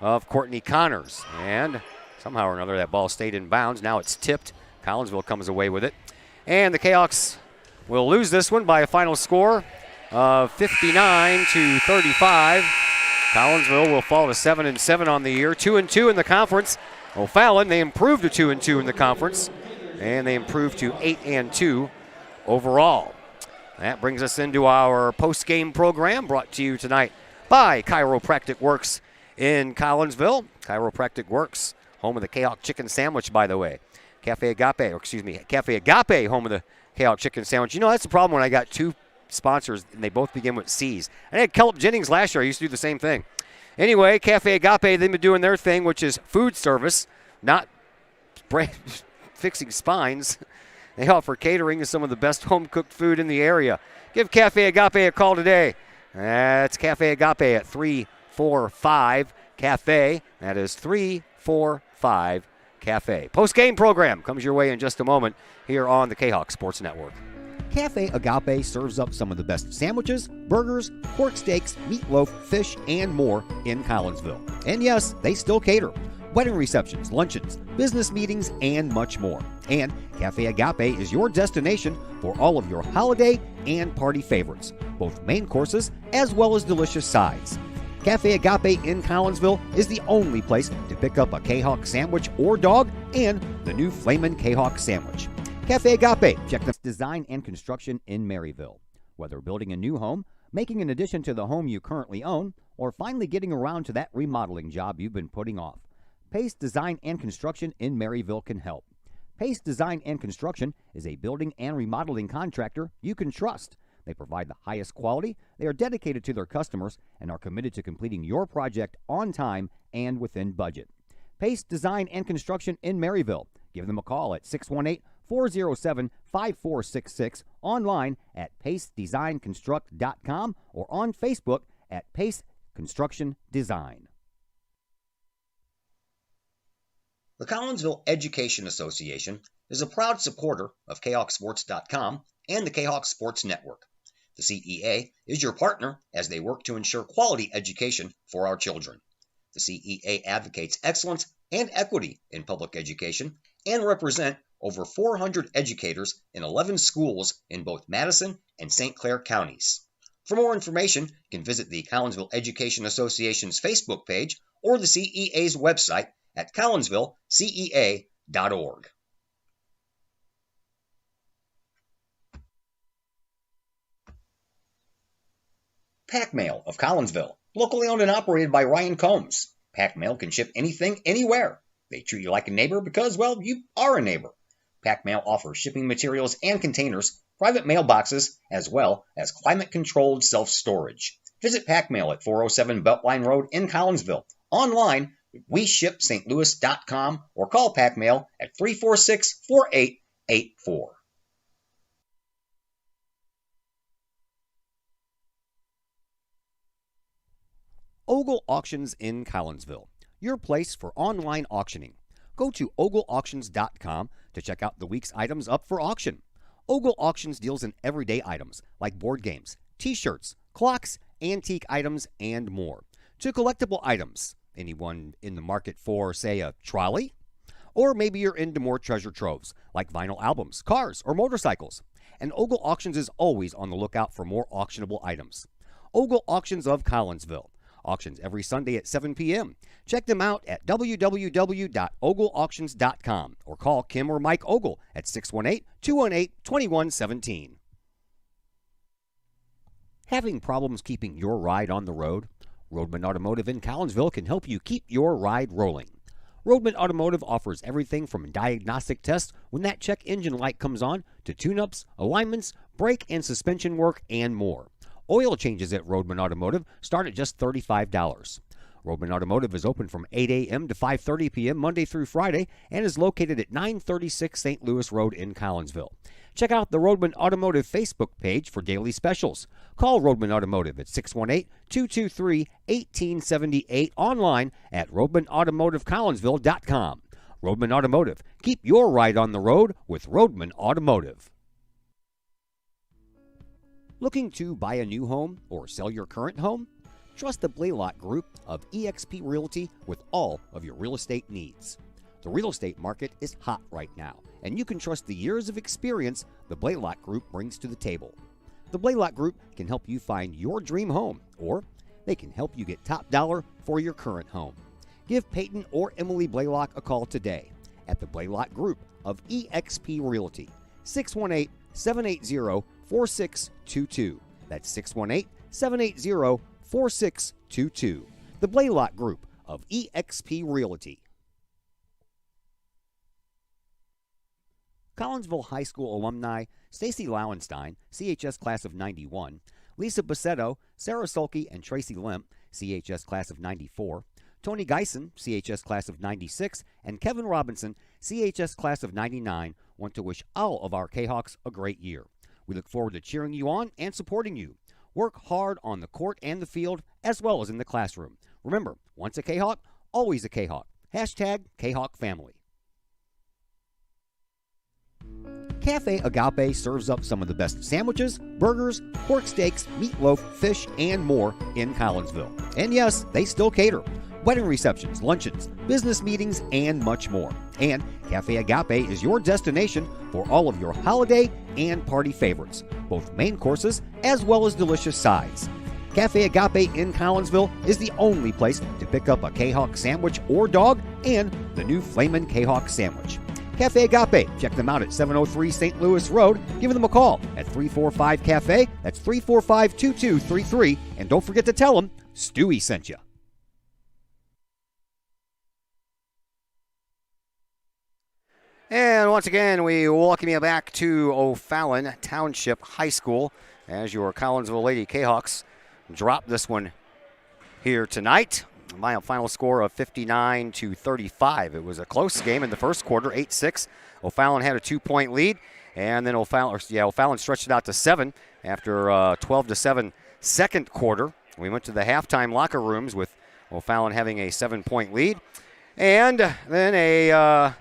of Courtney Connors. And somehow or another that ball stayed in bounds. Now it's tipped. Collinsville comes away with it. And the Jayhawks will lose this one by a final score of 59-35. Collinsville will fall to 7-7 on the year, 2-2 in the conference. O'Fallon, they improved to 2-2 in the conference, and they improved to 8-2 overall. That brings us into our post-game program, brought to you tonight by Chiropractic Works in Collinsville. Chiropractic Works, home of the Kahok chicken sandwich, by the way. Cafe Agape, home of the Kahok chicken sandwich. You know, that's the problem when I got two sponsors, and they both begin with C's. I had Kellop Jennings last year. I used to do the same thing. Anyway, Cafe Agape, they've been doing their thing, which is food service, not fixing spines. They offer catering to some of the best home-cooked food in the area. Give Cafe Agape a call today. That's Cafe Agape at 345 Cafe. That is 345 Cafe. Post-game program comes your way in just a moment here on the Kahok Sports Network. Cafe Agape serves up some of the best sandwiches, burgers, pork steaks, meatloaf, fish, and more in Collinsville. And yes, they still cater. Wedding receptions, luncheons, business meetings, and much more. And Cafe Agape is your destination for all of your holiday and party favorites, both main courses as well as delicious sides. Cafe Agape in Collinsville is the only place to pick up a Kahok sandwich or dog and the new Flamin' Kahok sandwich. Cafe Agape, check the design and construction in Maryville. Whether building a new home, making an addition to the home you currently own, or finally getting around to that remodeling job you've been putting off, Pace Design and Construction in Maryville can help. Pace Design and Construction is a building and remodeling contractor you can trust. They provide the highest quality, they are dedicated to their customers, and are committed to completing your project on time and within budget. Pace Design and Construction in Maryville. Give them a call at 618-407-5466, online at pacedesignconstruct.com, or on Facebook at Pace Construction Design. The Collinsville Education Association is a proud supporter of KahokSports.com and the Kahok Sports Network. The CEA is your partner as they work to ensure quality education for our children. The CEA advocates excellence and equity in public education and represent over 400 educators in 11 schools in both Madison and St. Clair counties. For more information, you can visit the Collinsville Education Association's Facebook page or the CEA's website at collinsvillecea.org. Pack Mail of Collinsville, locally owned and operated by Ryan Combs. Pack Mail can ship anything, anywhere. They treat you like a neighbor because, well, you are a neighbor. Pack Mail offers shipping materials and containers, private mailboxes, as well as climate-controlled self-storage. Visit Pack Mail at 407 Beltline Road in Collinsville. Online, WeShipSt.Louis.com, or call Pack Mail at 346-4884. Ogle Auctions in Collinsville, your place for online auctioning. Go to ogleauctions.com to check out the week's items up for auction. Ogle Auctions deals in everyday items like board games, t-shirts, clocks, antique items, and more. To collectible items, anyone in the market for, say, a trolley? Or maybe you're into more treasure troves like vinyl albums, cars, or motorcycles. And Ogle Auctions is always on the lookout for more auctionable items. Ogle Auctions of Collinsville. Auctions every Sunday at 7 p.m. Check them out at www.ogleauctions.com or call Kim or Mike Ogle at 618-218-2117. Having problems keeping your ride on the road? Roadman Automotive in Collinsville can help you keep your ride rolling. Roadman Automotive offers everything from diagnostic tests when that check engine light comes on to tune-ups, alignments, brake and suspension work, and more. Oil changes at Roadman Automotive start at just $35. Roadman Automotive is open from 8 a.m. to 5:30 p.m. Monday through Friday and is located at 936 St. Louis Road in Collinsville. Check out the Roadman Automotive Facebook page for daily specials. Call Roadman Automotive at 618-223-1878, online at roadmanautomotivecollinsville.com. Roadman Automotive. Keep your ride on the road with Roadman Automotive. Looking to buy a new home or sell your current home? Trust the Blaylock Group of eXp Realty with all of your real estate needs. The real estate market is hot right now, and you can trust the years of experience the Blaylock Group brings to the table. The Blaylock Group can help you find your dream home, or they can help you get top dollar for your current home. Give Peyton or Emily Blaylock a call today at the Blaylock Group of eXp Realty, 618-780-4622. That's 618-780-4622. The Blaylock Group of eXp Realty. Collinsville High School alumni Stacy Lauenstein, CHS class of 91, Lisa Bassetto, Sarah Sulke, and Tracy Limp, CHS class of 94, Tony Geisen, CHS class of 96, and Kevin Robinson, CHS class of 99, want to wish all of our Kahawks a great year. We look forward to cheering you on and supporting you. Work hard on the court and the field, as well as in the classroom. Remember, once a Kahawk, always a Kahawk. Hashtag Kahawk Family. Cafe Agape serves up some of the best sandwiches, burgers, pork steaks, meatloaf, fish, and more in Collinsville. And yes, they still cater. Wedding receptions, luncheons, business meetings, and much more. And Cafe Agape is your destination for all of your holiday and party favorites, both main courses as well as delicious sides. Cafe Agape in Collinsville is the only place to pick up a Kahawk sandwich or dog and the new Flamin' Kahawk sandwich. Cafe Agape, check them out at 703 St. Louis Road. Give them a call at 345-CAFE. That's 345-2233. And don't forget to tell them Stewie sent you. And once again, we welcome you back to O'Fallon Township High School as your Collinsville Lady Kahawks drop this one here tonight. Final score of 59-35. It was a close game in the first quarter, 8-6. O'Fallon had a 2-point lead, and then O'Fallon stretched it out to 7 after 12-7 second quarter. We went to the halftime locker rooms with O'Fallon having a 7-point lead, and then a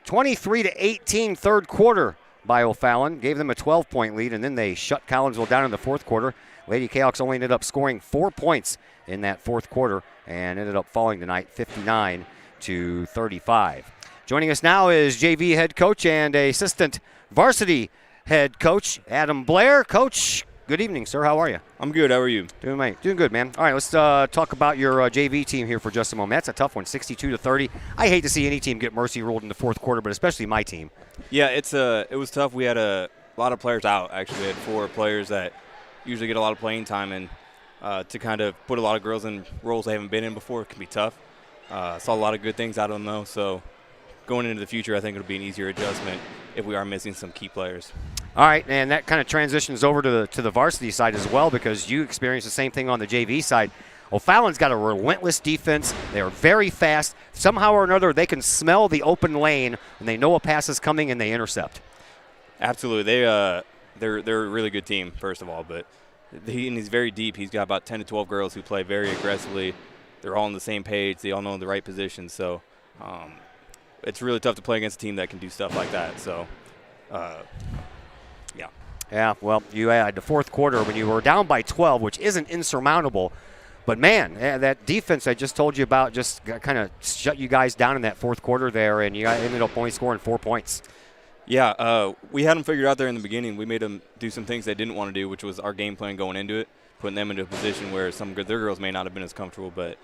23-18 third quarter by O'Fallon gave them a 12-point lead, and then they shut Collinsville down in the fourth quarter. Lady Kahawks only ended up scoring 4 points in that fourth quarter and ended up falling tonight 59-35. Joining us now is JV head coach and assistant varsity head coach Adam Blair. Coach, good evening, sir. How are you? I'm good. How are you? Doing good, man. All right, let's talk about your JV team here for just a moment. That's a tough one, 62-30. I hate to see any team get mercy ruled in the fourth quarter, but especially my team. Yeah, it was tough. We had a lot of players out, actually. We had 4 players that usually get a lot of playing time, and to kind of put a lot of girls in roles they haven't been in before can be tough. Saw a lot of good things out of them, though, so going into the future, I think it'll be an easier adjustment if we are missing some key players. All right, and that kind of transitions over to the varsity side as well, because you experienced the same thing on the JV side. O'Fallon's got a relentless defense. They are very fast. Somehow or another, they can smell the open lane, and they know a pass is coming, and they intercept. Absolutely. They're a really good team, first of all, but he's very deep. He's got about 10 to 12 girls who play very aggressively. They're all on the same page. They all know the right position, so it's really tough to play against a team that can do stuff like that. So, yeah. Yeah, well, you had the fourth quarter when you were down by 12, which isn't insurmountable. But, man, that defense I just told you about just kind of shut you guys down in that fourth quarter there, and you ended up only scoring 4 points. Yeah, we had them figured out there in the beginning. We made them do some things they didn't want to do, which was our game plan going into it, putting them into a position where some of their girls may not have been as comfortable, but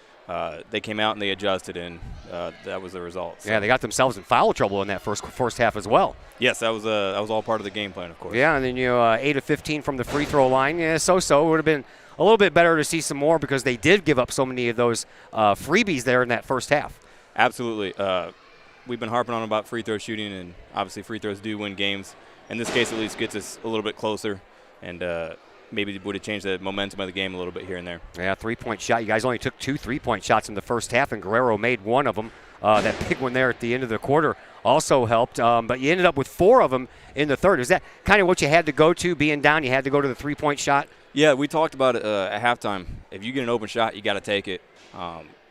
they came out and they adjusted, and that was the result. So. Yeah, they got themselves in foul trouble in that first half as well. Yes, that was all part of the game plan, of course. Yeah, and then 8 of 15 from the free throw line. Yeah, so. It would have been a little bit better to see some more because they did give up so many of those freebies there in that first half. Absolutely. We've been harping on about free throw shooting, and obviously free throws do win games. In this case, at least gets us a little bit closer, and maybe would have changed the momentum of the game a little bit here and there. Yeah, 3-point shot. You guys only took 2 3-point shots in the first half, and Guerrero made one of them. That big one there at the end of the quarter also helped, but you ended up with 4 of them in the third. Is that kind of what you had to go to, being down? You had to go to the 3-point shot? Yeah, we talked about it at halftime. If you get an open shot, you got to take it.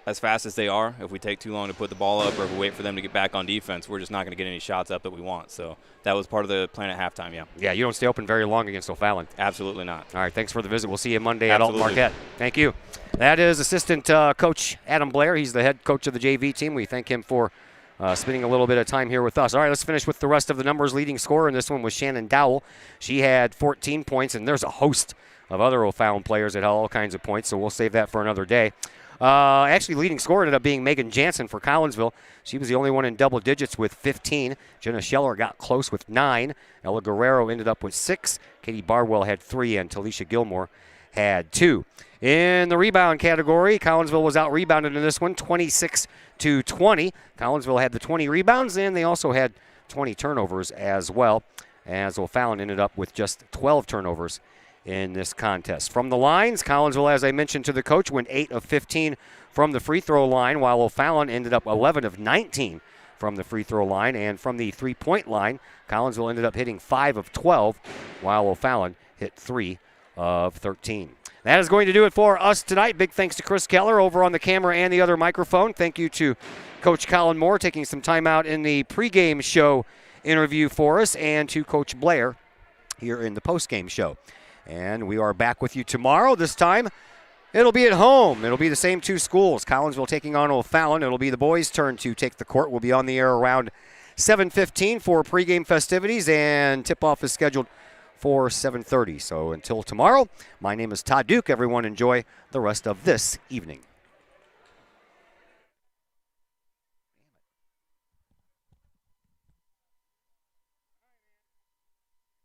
As fast as they are, if we take too long to put the ball up or if we wait for them to get back on defense, we're just not going to get any shots up that we want. So that was part of the plan at halftime, yeah. Yeah, you don't stay open very long against O'Fallon. Absolutely not. All right, thanks for the visit. We'll see you Monday at Alton Marquette. Thank you. That is assistant coach Adam Blair. He's the head coach of the JV team. We thank him for spending a little bit of time here with us. All right, let's finish with the rest of the numbers. Leading scorer in this one was Shannon Dowell. She had 14 points, and there's a host of other O'Fallon players that had all kinds of points, so we'll save that for another day. Actually, leading scorer ended up being Megan Jansen for Collinsville. She was the only one in double digits with 15. Jenna Scheller got close with 9. Ella Guerrero ended up with 6. Katie Barwell had 3, and Talisha Gilmore had 2. In the rebound category, Collinsville was out-rebounded in this one, 26-20. Collinsville had the 20 rebounds, and they also had 20 turnovers as well, as O'Fallon ended up with just 12 turnovers in this contest. From the lines, Collinsville, as I mentioned to the coach, went 8 of 15 from the free throw line, while O'Fallon ended up 11 of 19 from the free throw line. And from the three-point line, Collinsville ended up hitting 5 of 12, while O'Fallon hit 3 of 13. That is going to do it for us tonight. Big thanks to Chris Keller over on the camera and the other microphone. Thank you to Coach Colin Moore taking some time out in the pregame show interview for us, and to Coach Blair here in the postgame show. And we are back with you tomorrow. This time, it'll be at home. It'll be the same 2 schools. Collinsville taking on O'Fallon. It'll be the boys' turn to take the court. We'll be on the air around 7:15 for pregame festivities, and tip-off is scheduled for 7:30. So until tomorrow, my name is Todd Duke. Everyone enjoy the rest of this evening.